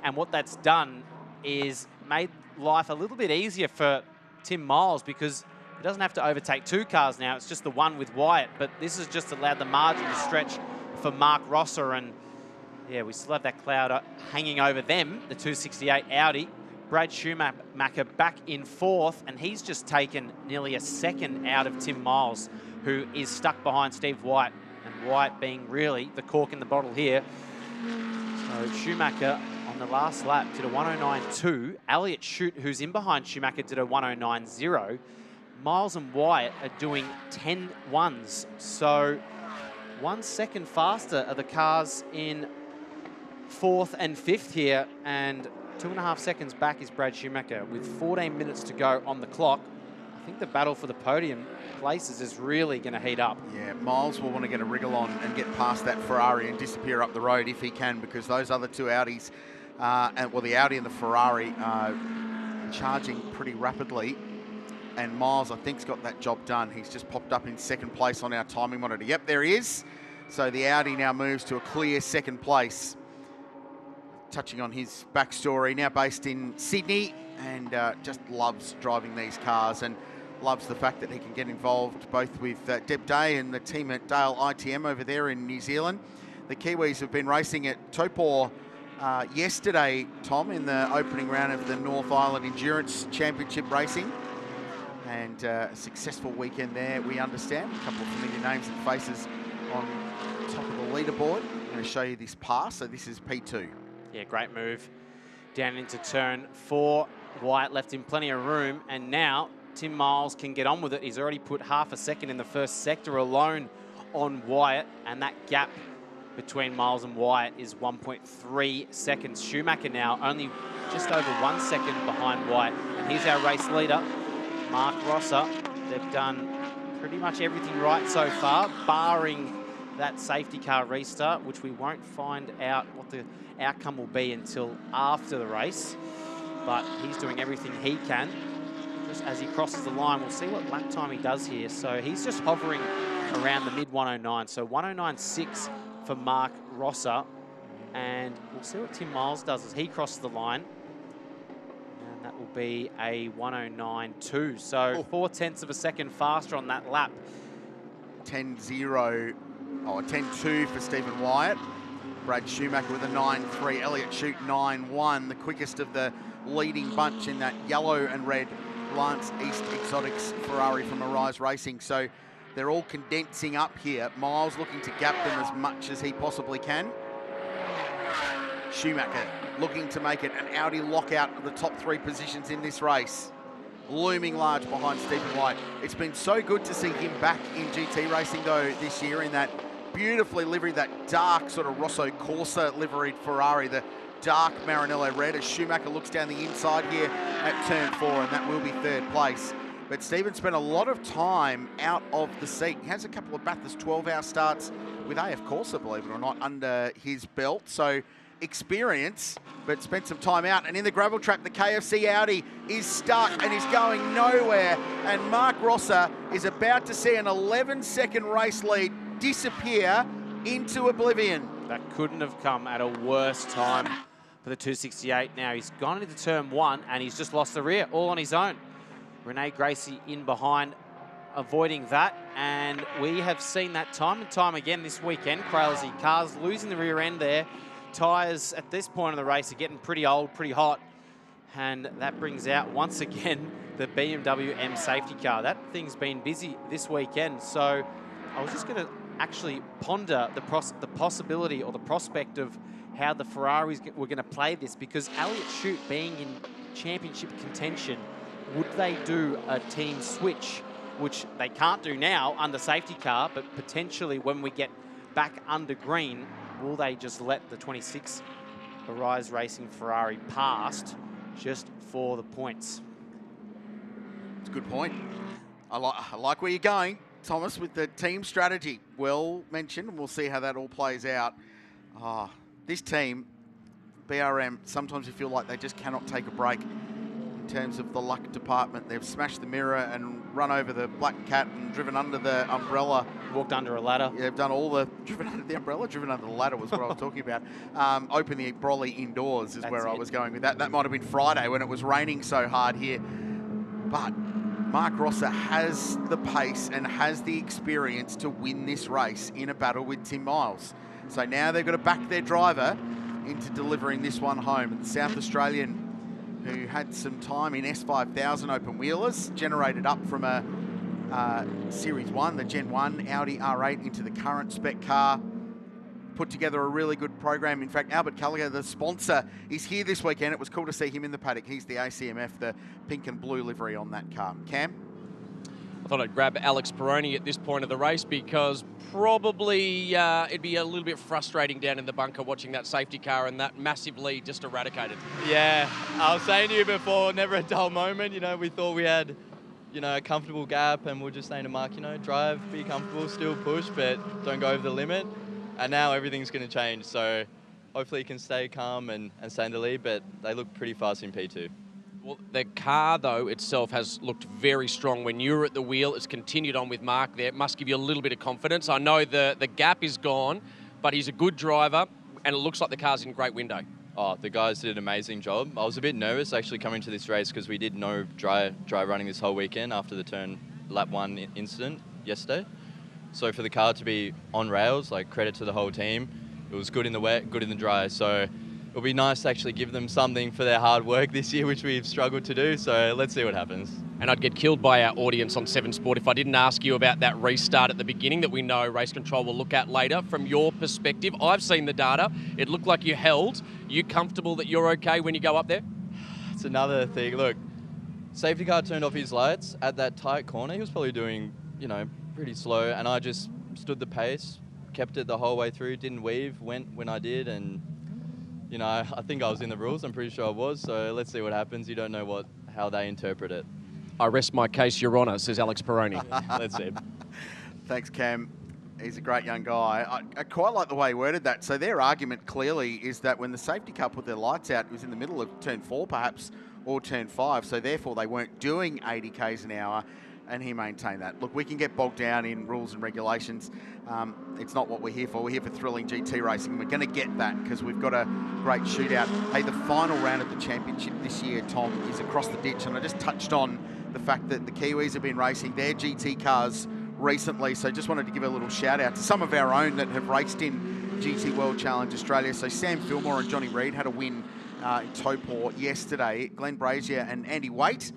And what that's done is made life a little bit easier for Tim Miles, because he doesn't have to overtake 2 cars now. It's just the one with Wyatt, but this has just allowed the margin to stretch for Mark Rosser. And yeah, we still have that cloud hanging over them, the 268 Audi. Brad Schumacher back in 4th, and he's just taken nearly a second out of Tim Miles, who is stuck behind Steve Wyatt, and Wyatt being really the cork in the bottle here. So Schumacher on the last lap did a 109.2. Elliott Shute, who's in behind Schumacher, did a 109.0. Miles and Wyatt are doing 10 ones. So 1 second faster are the cars in 4th and 5th here, and 2.5 seconds back is Brad Schumacher with 14 minutes to go on the clock. I think the battle for the podium places is really going to heat up. Yeah, Miles will want to get a wriggle on and get past that Ferrari and disappear up the road if he can, because those other 2 Audis, the Audi and the Ferrari are charging pretty rapidly. And Miles, I think, has got that job done. He's just popped up in 2nd place on our timing monitor. Yep, there he is. So the Audi now moves to a clear 2nd place. Touching on his backstory, now based in Sydney, and just loves driving these cars and loves the fact that he can get involved both with Deb Day and the team at Dale ITM over there in New Zealand. The Kiwis have been racing at Topor yesterday, Tom, in the opening round of the North Island Endurance Championship Racing. And a successful weekend there, we understand. A couple of familiar names and faces on top of the leaderboard. I'm going to show you this pass. So this is P2. Yeah, great move. Down into turn 4. Wyatt left him plenty of room, and now Tim Miles can get on with it. He's already put half a second in the first sector alone on Wyatt, and that gap between Miles and Wyatt is 1.3 seconds. Schumacher now only just over 1 second behind Wyatt, and he's our race leader, Mark Rosser. They've done pretty much everything right so far, barring that safety car restart, which we won't find out what the outcome will be until after the race. But he's doing everything he can. just as he crosses the line. We'll see what lap time he does here. So he's just hovering around the mid-109. So 109.6 for Mark Rosser. And we'll see what Tim Miles does as he crosses the line. And that will be a 109.2. So 0.4 of a second faster on that lap. 10-0, or 10-2 for Stephen Wyatt. Brad Schumacher with a 9.3. Elliott Shute 9.1. The quickest of the leading bunch in that yellow and red Lance East Exotics Ferrari from Arise Racing. So they're all condensing up here. Miles looking to gap them as much as he possibly can. Schumacher looking to make it an Audi lockout of the top 3 positions in this race. Looming large behind Stephen Wyatt. It's been so good to see him back in GT racing though this year in that beautifully liveried, that dark sort of Rosso Corsa liveried Ferrari, the dark Maranello red, as Schumacher looks down the inside here at turn 4, and that will be 3rd place. But Stephen spent a lot of time out of the seat. He has a couple of Bathurst 12-hour starts with AF Corsa, believe it or not, under his belt. So experience, but spent some time out. And in the gravel trap, the KFC Audi is stuck and is going nowhere. And Mark Rosser is about to see an 11-second race lead disappear into oblivion. That couldn't have come at a worse time for the 268. Now he's gone into turn 1 and he's just lost the rear all on his own. Rene Gracie in behind, avoiding that. And we have seen that time and time again this weekend. Crazy cars losing the rear end there. Tyres at this point of the race are getting pretty old, pretty hot. And that brings out once again the BMW M safety car. That thing's been busy this weekend. So I was just going to actually ponder the possibility or the prospect of how the Ferraris were going to play this, because Elliott Shute being in championship contention, would they do a team switch, which they can't do now under safety car, but potentially when we get back under green, will they just let the 26 Arise Racing Ferrari past just for the points? It's a good point. I like where you're going, Thomas, with the team strategy. Well mentioned, and we'll see how that all plays out. This team, BRM, sometimes you feel like they just cannot take a break in terms of the luck department. They've smashed the mirror and run over the black cat and driven under the umbrella. Walked under a ladder. Yeah, they've done all the, driven under the umbrella, driven under the ladder was what I was talking about. Open the brolly indoors is where I was going with that. That might have been Friday when it was raining so hard here. But Mark Rosser has the pace and has the experience to win this race in a battle with Tim Miles. So now they've got to back their driver into delivering this one home. And the South Australian, who had some time in S5000 open wheelers, generated up from a Series 1, the Gen 1 Audi R8 into the current spec car, put together a really good program. In fact, Albert Culliger, the sponsor, is here this weekend. It was cool to see him in the paddock. He's the ACMF, the pink and blue livery on that car. Cam? I thought I'd grab Alex Peroni at this point of the race, because probably it'd be a little bit frustrating down in the bunker watching that safety car and that massive lead just eradicated. Yeah, I was saying to you before, never a dull moment. You know, we thought we had, you know, a comfortable gap, and we're just saying to Mark, you know, drive, be comfortable, still push, but don't go over the limit. And now everything's going to change, so hopefully he can stay calm and stay in the lead, but they look pretty fast in P2. Well, the car, though, itself has looked very strong. When you were at the wheel, it's continued on with Mark there. It must give you a little bit of confidence. I know the gap is gone, but he's a good driver, and it looks like the car's in great window. Oh, the guys did an amazing job. I was a bit nervous actually coming to this race because we did no dry running this whole weekend after the lap 1 incident yesterday. So for the car to be on rails, like, credit to the whole team. It was good in the wet, good in the dry. So it'll be nice to actually give them something for their hard work this year, which we've struggled to do. So let's see what happens. And I'd get killed by our audience on 7 Sport if I didn't ask you about that restart at the beginning that we know Race Control will look at later. From your perspective, I've seen the data. It looked like you held. You comfortable that you're okay when you go up there? It's another thing. Look, safety car turned off his lights at that tight corner. He was probably doing, you know, pretty slow, and I just stood the pace, kept it the whole way through, didn't weave, went when I did, and, you know, I think I was in the rules. I'm pretty sure I was, so let's see what happens. You don't know how they interpret it. I rest my case, Your Honour, says Alex Peroni. Let's see. Thanks, Cam. He's a great young guy. I quite like the way he worded that. So their argument clearly is that when the safety car put their lights out, it was in the middle of turn 4 perhaps, or turn 5, so therefore they weren't doing 80 k's an hour, and he maintained that. Look, we can get bogged down in rules and regulations. It's not what we're here for. We're here for thrilling GT racing. We're going to get that because we've got a great shootout. Hey, the final round of the championship this year, Tom, is across the ditch, and I just touched on the fact that the Kiwis have been racing their GT cars recently, so just wanted to give a little shout out to some of our own that have raced in GT World Challenge Australia. So Sam Fillmore and Johnny Reid had a win in Topor yesterday. Glenn Brazier and Andy Waite,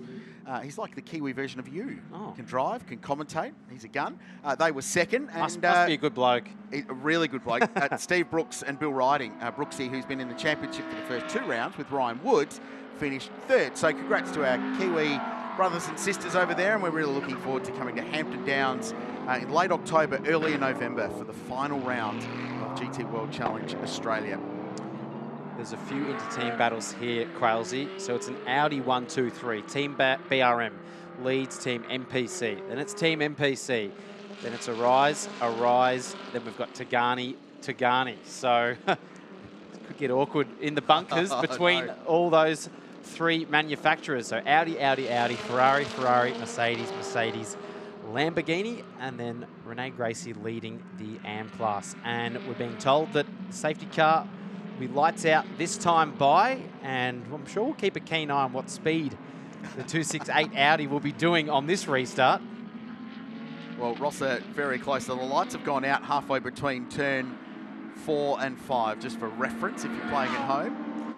he's like the Kiwi version of you. Can drive, can commentate, he's a gun. They were second. And, must be a good bloke. A really good bloke. Steve Brooks and Bill Riding. Brooksy, who's been in the championship for the first 2 rounds with Ryan Woods, finished 3rd. So congrats to our Kiwi brothers and sisters over there, and we're really looking forward to coming to Hampton Downs in late October, early in November for the final round of GT World Challenge Australia. There's a few inter-team battles here, Quailsy. So it's an Audi 1, 2, 3. Team BRM leads Team MPC. Then it's Team MPC. Then it's Arise. Then we've got Tagani. So it could get awkward in the bunkers between all those 3 manufacturers. So Audi, Ferrari, Mercedes, Lamborghini, and then Renee Gracie leading the AM class. And we're being told that the safety car will be lights out this time by, and I'm sure we'll keep a keen eye on what speed the 268 Audi will be doing on this restart. Well, Rosser very close. So the lights have gone out halfway between turn 4 and 5, just for reference if you're playing at home.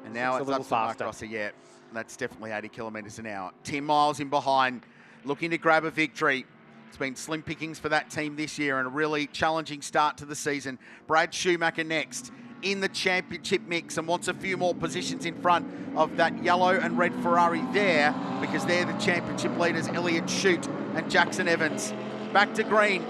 And now it's up to Mark Rosser. Yeah, that's definitely 80 kilometres an hour. 10 miles in behind, looking to grab a victory. It's been slim pickings for that team this year and a really challenging start to the season. Brad Schumacher next in the championship mix and wants a few more positions in front of that yellow and red Ferrari there, because they're the championship leaders, Elliott Shute and Jackson Evans. Back to green.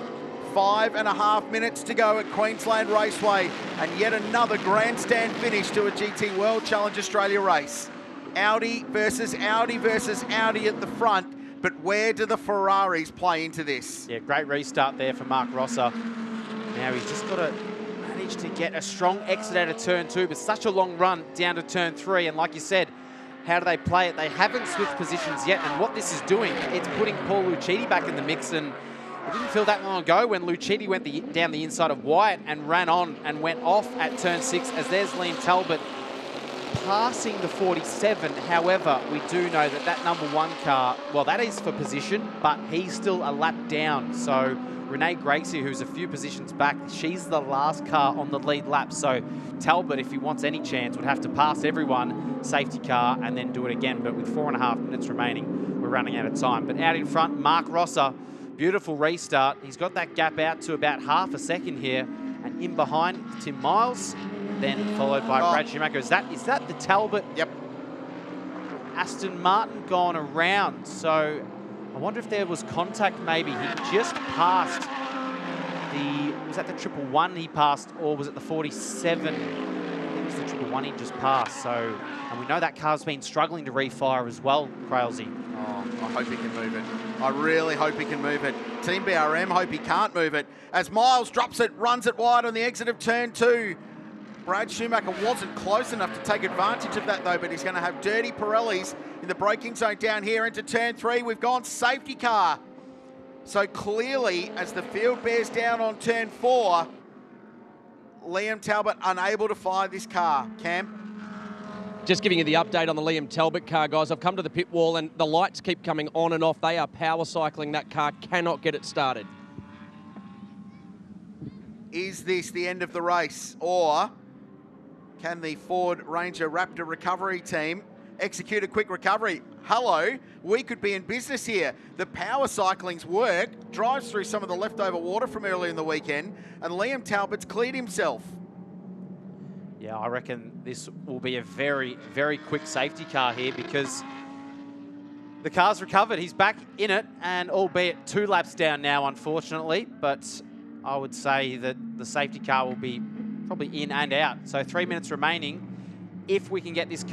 5.5 minutes to go at Queensland Raceway, and yet another grandstand finish to a GT World Challenge Australia race. Audi versus Audi versus Audi at the front, but where do the Ferraris play into this? Yeah, great restart there for Mark Rosser. Now he's just got to manage to get a strong exit out of turn 2, but such a long run down to turn 3, and like you said, how do they play it? They haven't switched positions yet, and what this is doing, it's putting Paul Lucchini back in the mix, and it didn't feel that long ago when Lucchini went down the inside of Wyatt and ran on and went off at turn 6, as there's Liam Talbot passing the 47. However, we do know that that number 1 car, well, that is for position, but he's still a lap down. So Renee Gracie, who's a few positions back, she's the last car on the lead lap. So Talbot, if he wants any chance, would have to pass everyone, safety car, and then do it again. But with 4.5 minutes remaining, we're running out of time. But out in front, Mark Rosser. Beautiful restart. He's got that gap out to about half a second here. And in behind, Tim Miles, then followed by Brad Schumacher. Is that the Talbot? Yep. Aston Martin gone around. So I wonder if there was contact maybe. He just passed was that the 111 he passed, or was it the 47? I think it was the 111 he just passed. So, and we know that car's been struggling to refire as well, Crailsy. Oh, I hope he can move it. I really hope he can move it. Team BRM hope he can't move it. As Miles drops it, runs it wide on the exit of turn 2. Brad Schumacher wasn't close enough to take advantage of that though, but he's going to have dirty Pirellis in the braking zone down here into turn 3. We've gone safety car. So clearly, as the field bears down on turn 4, Liam Talbot unable to fire this car. Cam? Just giving you the update on the Liam Talbot car, guys. I've come to the pit wall and the lights keep coming on and off. They are power cycling that car, cannot get it started. Is this the end of the race, or can the Ford Ranger Raptor recovery team execute a quick recovery? Hello, we could be in business here. The power cycling's work drives through some of the leftover water from earlier in the weekend, and Liam Talbot's cleared himself. Yeah, I reckon this will be a very, very quick safety car here, because the car's recovered. He's back in it, and albeit 2 laps down now, unfortunately, but I would say that the safety car will be probably in and out. So 3 minutes remaining. If we can get this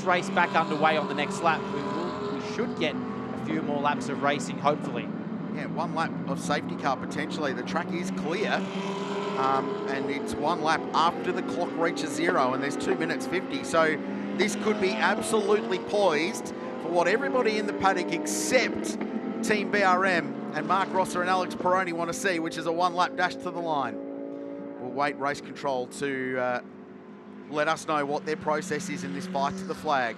race back underway on the next lap, we should get a few more laps of racing, hopefully. Yeah, 1 lap of safety car potentially. The track is clear. And it's 1 lap after the clock reaches 0, and there's 2 minutes 50. So this could be absolutely poised for what everybody in the paddock except Team BRM and Mark Rosser and Alex Peroni want to see, which is a one-lap dash to the line. We'll wait race control to let us know what their process is in this fight to the flag.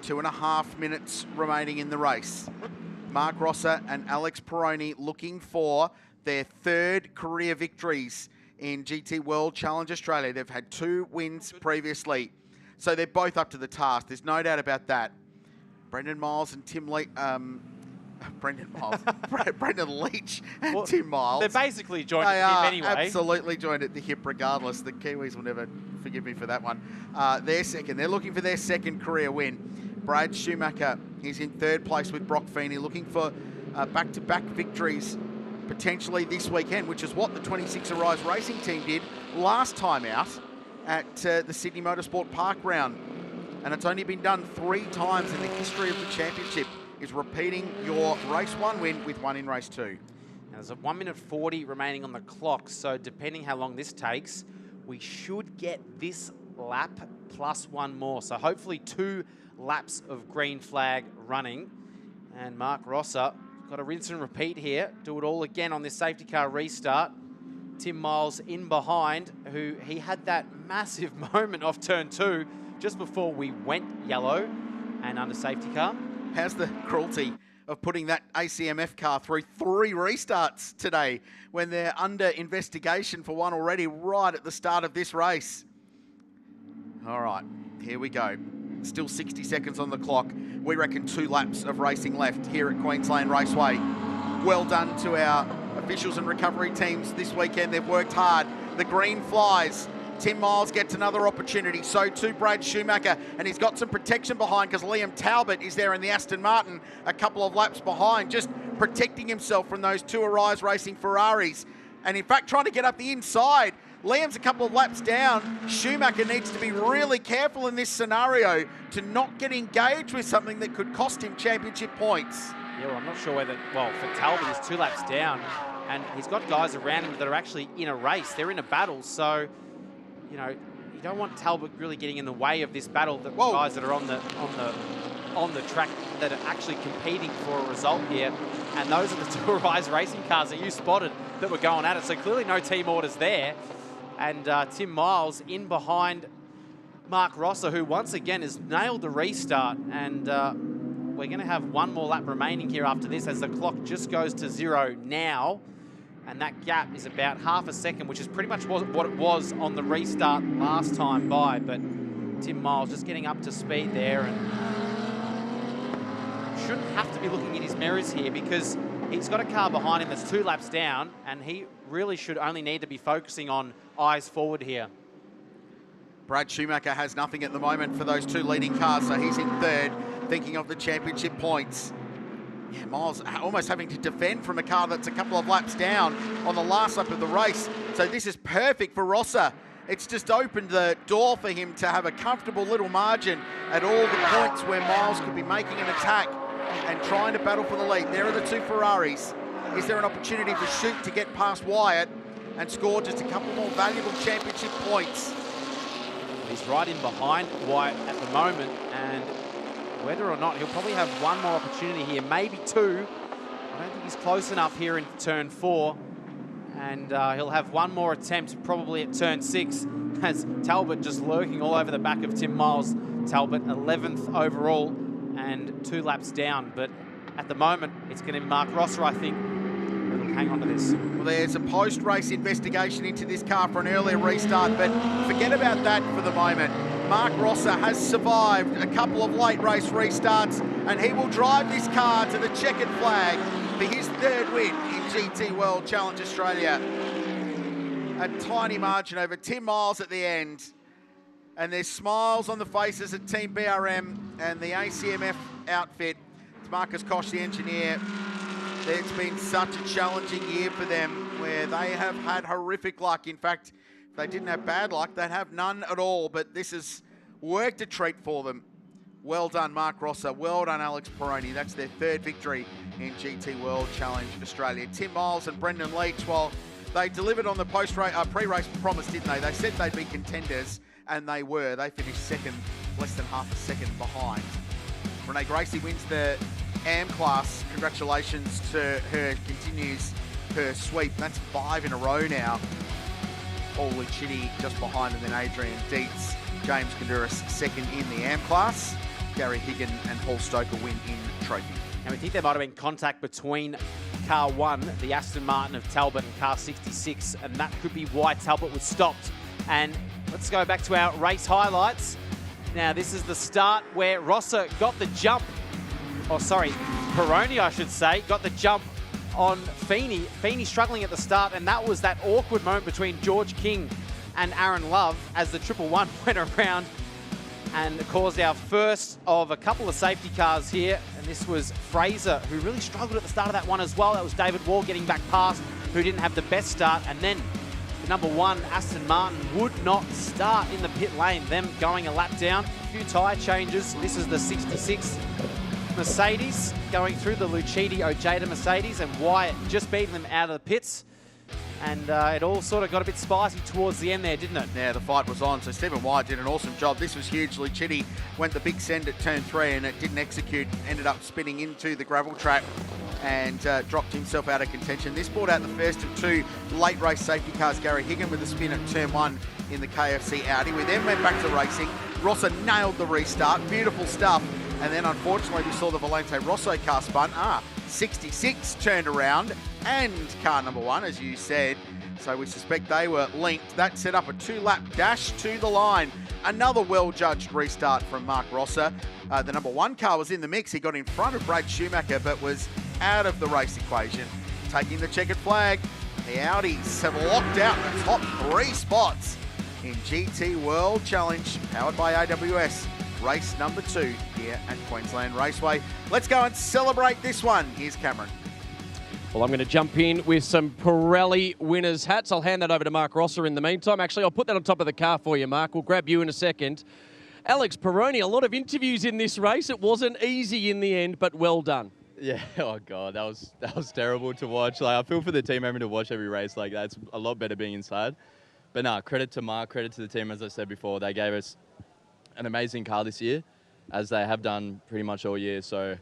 2.5 minutes remaining in the race. Mark Rosser and Alex Peroni looking for their third career victories in GT World Challenge Australia. They've had 2 wins previously, so they're both up to the task. There's no doubt about that. Brendan Miles and Tim Leach, Brendan Leach and Tim Miles. They're basically joined at the hip anyway. Absolutely joined at the hip regardless. The Kiwis will never forgive me for that one. They're second. They're looking for their second career win. Brad Schumacher is in third place with Brock Feeney, looking for back-to-back victories potentially this weekend, which is what the 26 Arise Racing team did last time out at the Sydney Motorsport Park round. And it's only been done 3 times in the history of the championship, is repeating your race 1 win with 1 in race 2. Now, there's a 1 minute 40 remaining on the clock, so depending how long this takes, we should get this lap plus 1 more. So hopefully 2 laps of green flag running. And Mark Rosser got to rinse and repeat here, do it all again on this safety car restart. Tim Miles in behind, who he had that massive moment off turn 2 just before we went yellow and under safety car. How's the cruelty of putting that ACMF car through 3 restarts today when they're under investigation for one already right at the start of this race? All right, here we go. Still 60 seconds on the clock. We reckon 2 laps of racing left here at Queensland Raceway. Well done to our officials and recovery teams this weekend. They've worked hard. The green flies. Tim Miles gets another opportunity. So too Brad Schumacher, and he's got some protection behind because Liam Talbot is there in the Aston Martin a couple of laps behind, just protecting himself from those 2 Arise Racing Ferraris. And in fact, trying to get up the inside. Liam's a couple of laps down. Schumacher needs to be really careful in this scenario to not get engaged with something that could cost him championship points. Yeah, well, I'm not sure whether, well, for Talbot, he's 2 laps down, and he's got guys around him that are actually in a race. They're in a battle, so, you know, you don't want Talbot really getting in the way of this battle. The guys that are on the track that are actually competing for a result here, and those are the 2 Arise Racing cars that you spotted that were going at it. So clearly no team orders there. And Tim Miles in behind Mark Rosser, who once again has nailed the restart. And we're going to have 1 more lap remaining here after this as the clock just goes to 0 now. And that gap is about half a second, which is pretty much what it was on the restart last time by. But Tim Miles just getting up to speed there and shouldn't have to be looking in his mirrors here because he's got a car behind him that's 2 laps down, and he really should only need to be focusing on eyes forward here. Brad Schumacher has nothing at the moment for those 2 leading cars, so he's in third, thinking of the championship points. Yeah, Miles almost having to defend from a car that's a couple of laps down on the last lap of the race. So this is perfect for Rosser. It's just opened the door for him to have a comfortable little margin at all the points where Miles could be making an attack and trying to battle for the lead. There are the 2 Ferraris. Is there an opportunity for Shute to get past Wyatt and score just a couple more valuable championship points? He's right in behind Wyatt at the moment, and whether or not, he'll probably have 1 more opportunity here, maybe 2. I don't think he's close enough here in turn 4, and he'll have 1 more attempt probably at turn 6 as Talbot just lurking all over the back of Tim Miles. Talbot 11th overall and 2 laps down, but at the moment it's going to be Mark Rosser, I think, that'll hang on to this. Well, there's a post-race investigation into this car for an earlier restart, but forget about that for the moment. Mark Rosser has survived a couple of late race restarts, and he will drive this car to the checkered flag for his 3rd win in GT World Challenge Australia. A tiny margin over Tim Miles at the end. And there's smiles on the faces of Team BRM and the ACMF outfit. It's Marcus Koch, the engineer. It's been such a challenging year for them where they have had horrific luck. In fact, if they didn't have bad luck, they'd have none at all. But this has worked a treat for them. Well done, Mark Rosser. Well done, Alex Peroni. That's their 3rd victory in GT World Challenge Australia. Tim Miles and Brendan Leach, well, they delivered on the pre-race promise, didn't they? They said they'd be contenders, and they were. They finished 2nd less than half a second behind. Renee Gracie wins the AM class. Congratulations to her, continues her sweep. That's 5 in a row now. Paul Lucchini just behind, and then Adrian Dietz. James Kanduris second in the AM class. Gary Higgin and Paul Stoker win in trophy. And we think there might have been contact between car 1, the Aston Martin of Talbot, and car 66, and that could be why Talbot was stopped. And let's go back to our race highlights. Now, this is the start where Rosser got the jump, Peroni, I should say, got the jump on Feeney. Feeney struggling at the start, and that was that awkward moment between George King and Aaron Love as the 111 went around and caused our first of a couple of safety cars here. And this was Fraser, who really struggled at the start of that one as well. That was David Wall getting back past, who didn't have the best start. And then the number 1, Aston Martin, would not start in the pit lane, them going a lap down. A few tyre changes. This is the 66 Mercedes going through the Lucchini Ojeda Mercedes, and Wyatt just beating them out of the pits. And it all sort of got a bit spicy towards the end there, didn't it? Yeah, the fight was on. So Stephen Wyatt did an awesome job. This was huge. Lucchini went the big send at turn 3 and it didn't execute. Ended up spinning into the gravel trap and dropped himself out of contention. This brought out the first of 2 late race safety cars. Gary Higgin with a spin at turn 1 in the KFC Audi. We then went back to racing. Rosser nailed the restart. Beautiful stuff. And then unfortunately we saw the Valente Rosso car spun. 66 turned around, and car number 1, as you said. So we suspect they were linked. That set up a 2-lap dash to the line. Another well-judged restart from Mark Rosser. The number 1 car was in the mix. He got in front of Brad Schumacher, but was out of the race equation. Taking the checkered flag, the Audis have locked out the top 3 spots in GT World Challenge, powered by AWS. Race number 2 here at Queensland Raceway. Let's go and celebrate this one. Here's Cameron. Well, I'm going to jump in with some Pirelli winners' hats. I'll hand that over to Mark Rosser in the meantime. Actually, I'll put that on top of the car for you, Mark. We'll grab you in a second. Alex Peroni, a lot of interviews in this race. It wasn't easy in the end, but well done. Yeah, oh God, that was terrible to watch. Like, I feel for the team having to watch every race like that. It's a lot better being inside. But no, credit to Mark, credit to the team, as I said before. They gave us an amazing car this year, as they have done pretty much all year. So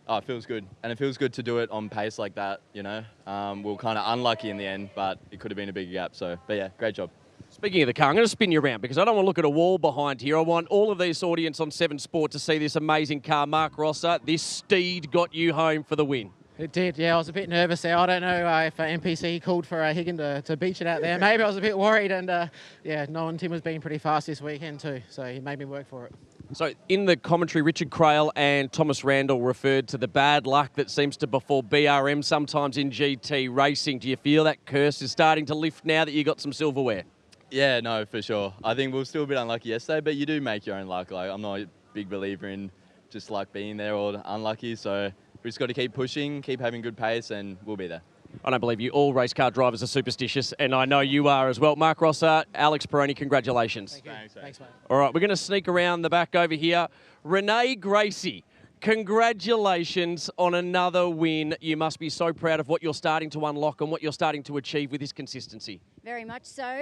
it feels good. And it feels good to do it on pace like that, you know. We were kind of unlucky in the end, but it could have been a bigger gap. So, but yeah, great job. Speaking of the car, I'm going to spin you around because I don't want to look at a wall behind here. I want all of this audience on 7 Sport to see this amazing car. Mark Rosser, this steed got you home for the win. It did, yeah. I was a bit nervous there. I don't know if NPC called for Higgin to beach it out there. Maybe I was a bit worried, and yeah, Nolan Tim was being pretty fast this weekend too, so he made me work for it. So in the commentary, Richard Crail and Thomas Randall referred to the bad luck that seems to befall BRM sometimes in GT racing. Do you feel that curse is starting to lift now that you got some silverware? Yeah, no, for sure. I think we were still a bit unlucky yesterday, but you do make your own luck. Like, I'm not a big believer in just luck being there or unlucky, so we just got to keep pushing, keep having good pace, and we'll be there. I don't believe you. All race car drivers are superstitious, and I know you are as well. Mark Rosser, Alex Peroni, congratulations. Thanks, mate. All right, we're going to sneak around the back over here. Renee Gracie, congratulations on another win. You must be so proud of what you're starting to unlock and what you're starting to achieve with this consistency. Very much so.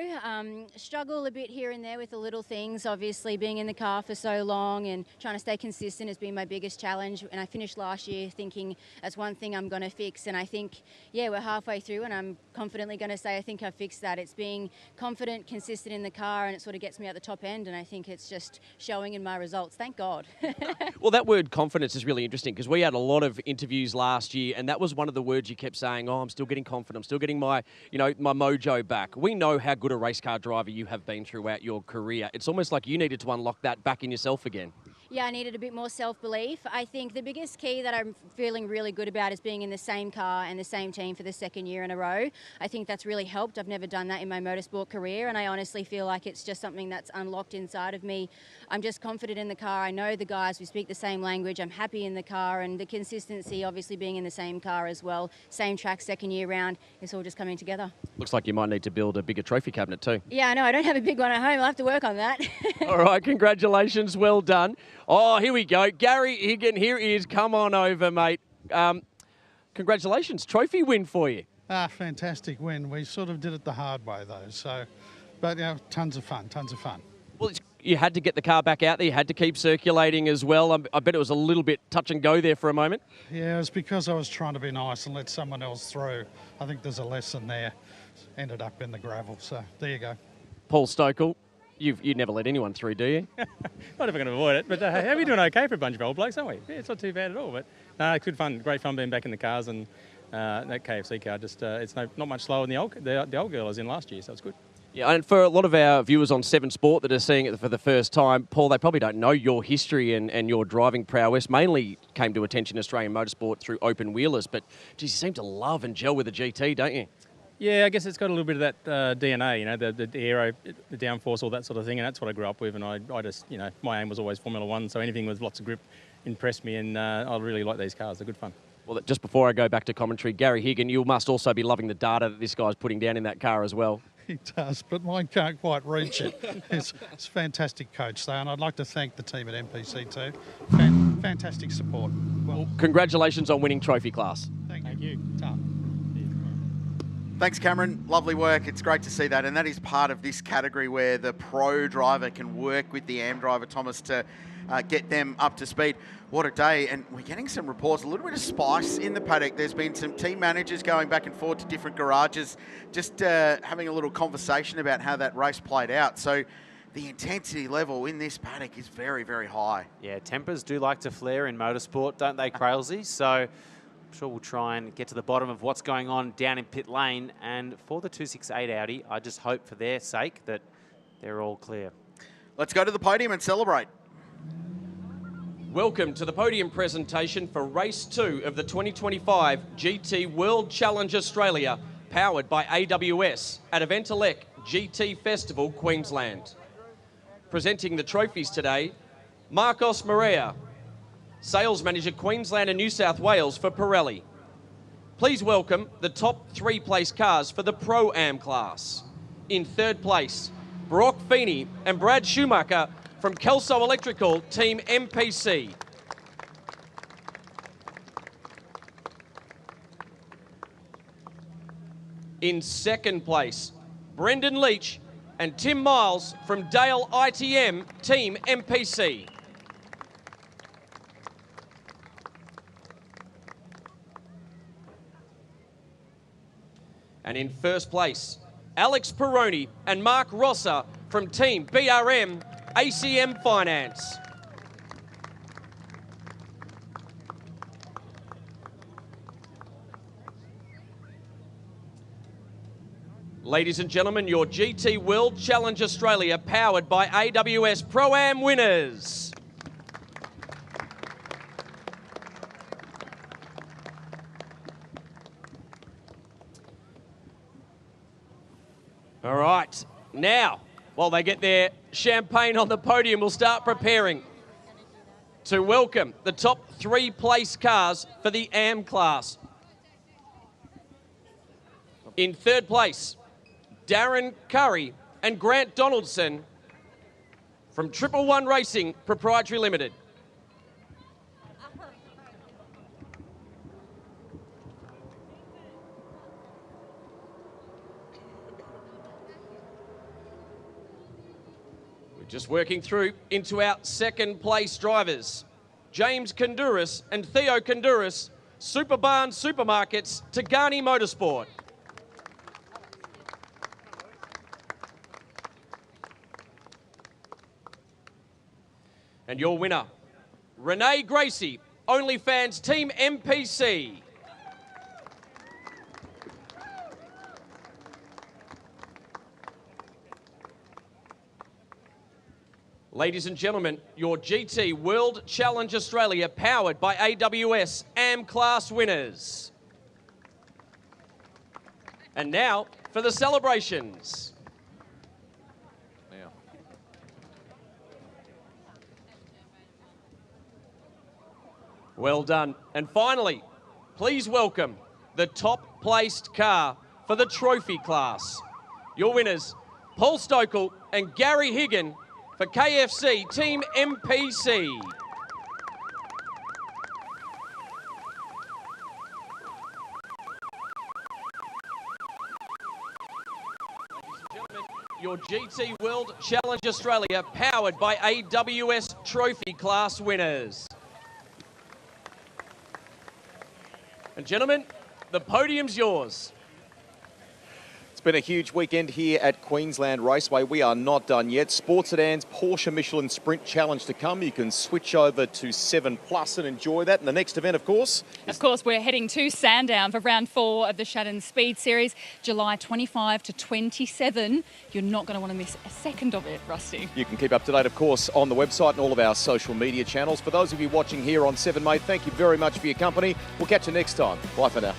Struggle a bit here and there with the little things. Obviously, being in the car for so long and trying to stay consistent has been my biggest challenge. And I finished last year thinking that's one thing I'm going to fix. And I think, yeah, we're halfway through and I'm confidently going to say I think I've fixed that. It's being confident, consistent in the car, and it sort of gets me at the top end. And I think it's just showing in my results. Thank God. Well, that word confidence is really interesting because we had a lot of interviews last year, and that was one of the words you kept saying, oh, I'm still getting confident. I'm still getting my, my mojo back. We know how good a race car driver you have been throughout your career. It's almost like you needed to unlock that back in yourself again. Yeah, I needed a bit more self-belief. I think the biggest key that I'm feeling really good about is being in the same car and the same team for the second year in a row. I think that's really helped. I've never done that in my motorsport career, and I honestly feel like it's just something that's unlocked inside of me. I'm just confident in the car. I know the guys, we speak the same language. I'm happy in the car, and the consistency, obviously being in the same car as well, same track second year round, it's all just coming together. Looks like you might need to build a bigger trophy cabinet too. Yeah, I know. I don't have a big one at home. I'll have to work on that. All right, congratulations. Well done. Oh, here we go. Gary Higgin, here he is. Come on over, mate. Congratulations. Trophy win for you. Fantastic win. We sort of did it the hard way, though. So, but, tons of fun, tons of fun. Well, you had to get the car back out there. You had to keep circulating as well. I bet it was a little bit touch and go there for a moment. Yeah, it's because I was trying to be nice and let someone else through. I think there's a lesson there. Ended up in the gravel, so there you go. Paul Stokel, you never let anyone through, do you? Not if I can avoid it, but we're doing okay for a bunch of old blokes, aren't we? Yeah, it's not too bad at all, but no, good fun, great fun being back in the cars, and that KFC car just it's not much slower than the old girl I was in last year, so it's good. Yeah, and for a lot of our viewers on 7 Sport that are seeing it for the first time, Paul, they probably don't know your history and your driving prowess. Mainly came to attention in Australian motorsport through open wheelers, but geez, you seem to love and gel with the GT, don't you? Yeah, I guess it's got a little bit of that DNA, you know, the aero, the downforce, all that sort of thing, and that's what I grew up with. And I just, you know, my aim was always Formula One, so anything with lots of grip impressed me, and I really like these cars. They're good fun. Well, just before I go back to commentary, Gary Higgin, you must also be loving the data that this guy's putting down in that car as well. He does, but mine can't quite reach it. It's a fantastic coach there, and I'd like to thank the team at MPC too. Fantastic support. Well, congratulations on winning trophy class. Thank you. Thanks, Cameron. Lovely work. It's great to see that. And that is part of this category where the pro driver can work with the AM driver, Thomas, to get them up to speed. What a day. And we're getting some reports, a little bit of spice in the paddock. There's been some team managers going back and forth to different garages, just having a little conversation about how that race played out. So the intensity level in this paddock is very, very high. Yeah, tempers do like to flare in motorsport, don't they, Crailsy? So I'm sure we'll try and get to the bottom of what's going on down in pit lane. And for the 268 Audi, I just hope for their sake that they're all clear. Let's go to the podium and celebrate. Welcome to the podium presentation for Race 2 of the 2025 GT World Challenge Australia, powered by AWS at EVENTelec GT Festival, Queensland. Presenting the trophies today, Marcos Morea, Sales Manager Queensland and New South Wales for Pirelli. Please welcome the top 3 place cars for the Pro-Am class. In 3rd place, Brock Feeney and Brad Schumacher from Kelso Electrical Team MPC. In 2nd place, Brendan Leach and Tim Miles from Dale ITM Team MPC. And in 1st place, Alex Peroni and Mark Rosser from Team BRM ACM Finance. Ladies and gentlemen, your GT World Challenge Australia, powered by AWS Pro-Am winners. All right, now, while they get their champagne on the podium, we'll start preparing to welcome the top 3 place cars for the AM class. In 3rd place, Darren Curry and Grant Donaldson from 111 Racing Proprietary Limited. Just working through into our 2nd place drivers, James Konduris and Theo Konduris, Superbarn Supermarkets, Tagani Motorsport. And your winner, Renee Gracie, OnlyFans Team MPC. Ladies and gentlemen, your GT World Challenge Australia, powered by AWS AM class winners. And now for the celebrations. Well done. And finally, please welcome the top placed car for the trophy class. Your winners, Paul Stokel and Gary Higgin for KFC Team MPC. your GT World Challenge Australia, powered by AWS Trophy Class winners. And gentlemen, the podium's yours. It's been a huge weekend here at Queensland Raceway. We are not done yet. Sports Sedan's Porsche Michelin Sprint Challenge to come. You can switch over to 7 Plus and enjoy that. And the next event, of course... Of course, we're heading to Sandown for round 4 of the Shannons Speed Series, July 25 to 27. You're not going to want to miss a second of it, Rusty. You can keep up to date, of course, on the website and all of our social media channels. For those of you watching here on 7 Mate, thank you very much for your company. We'll catch you next time. Bye for now.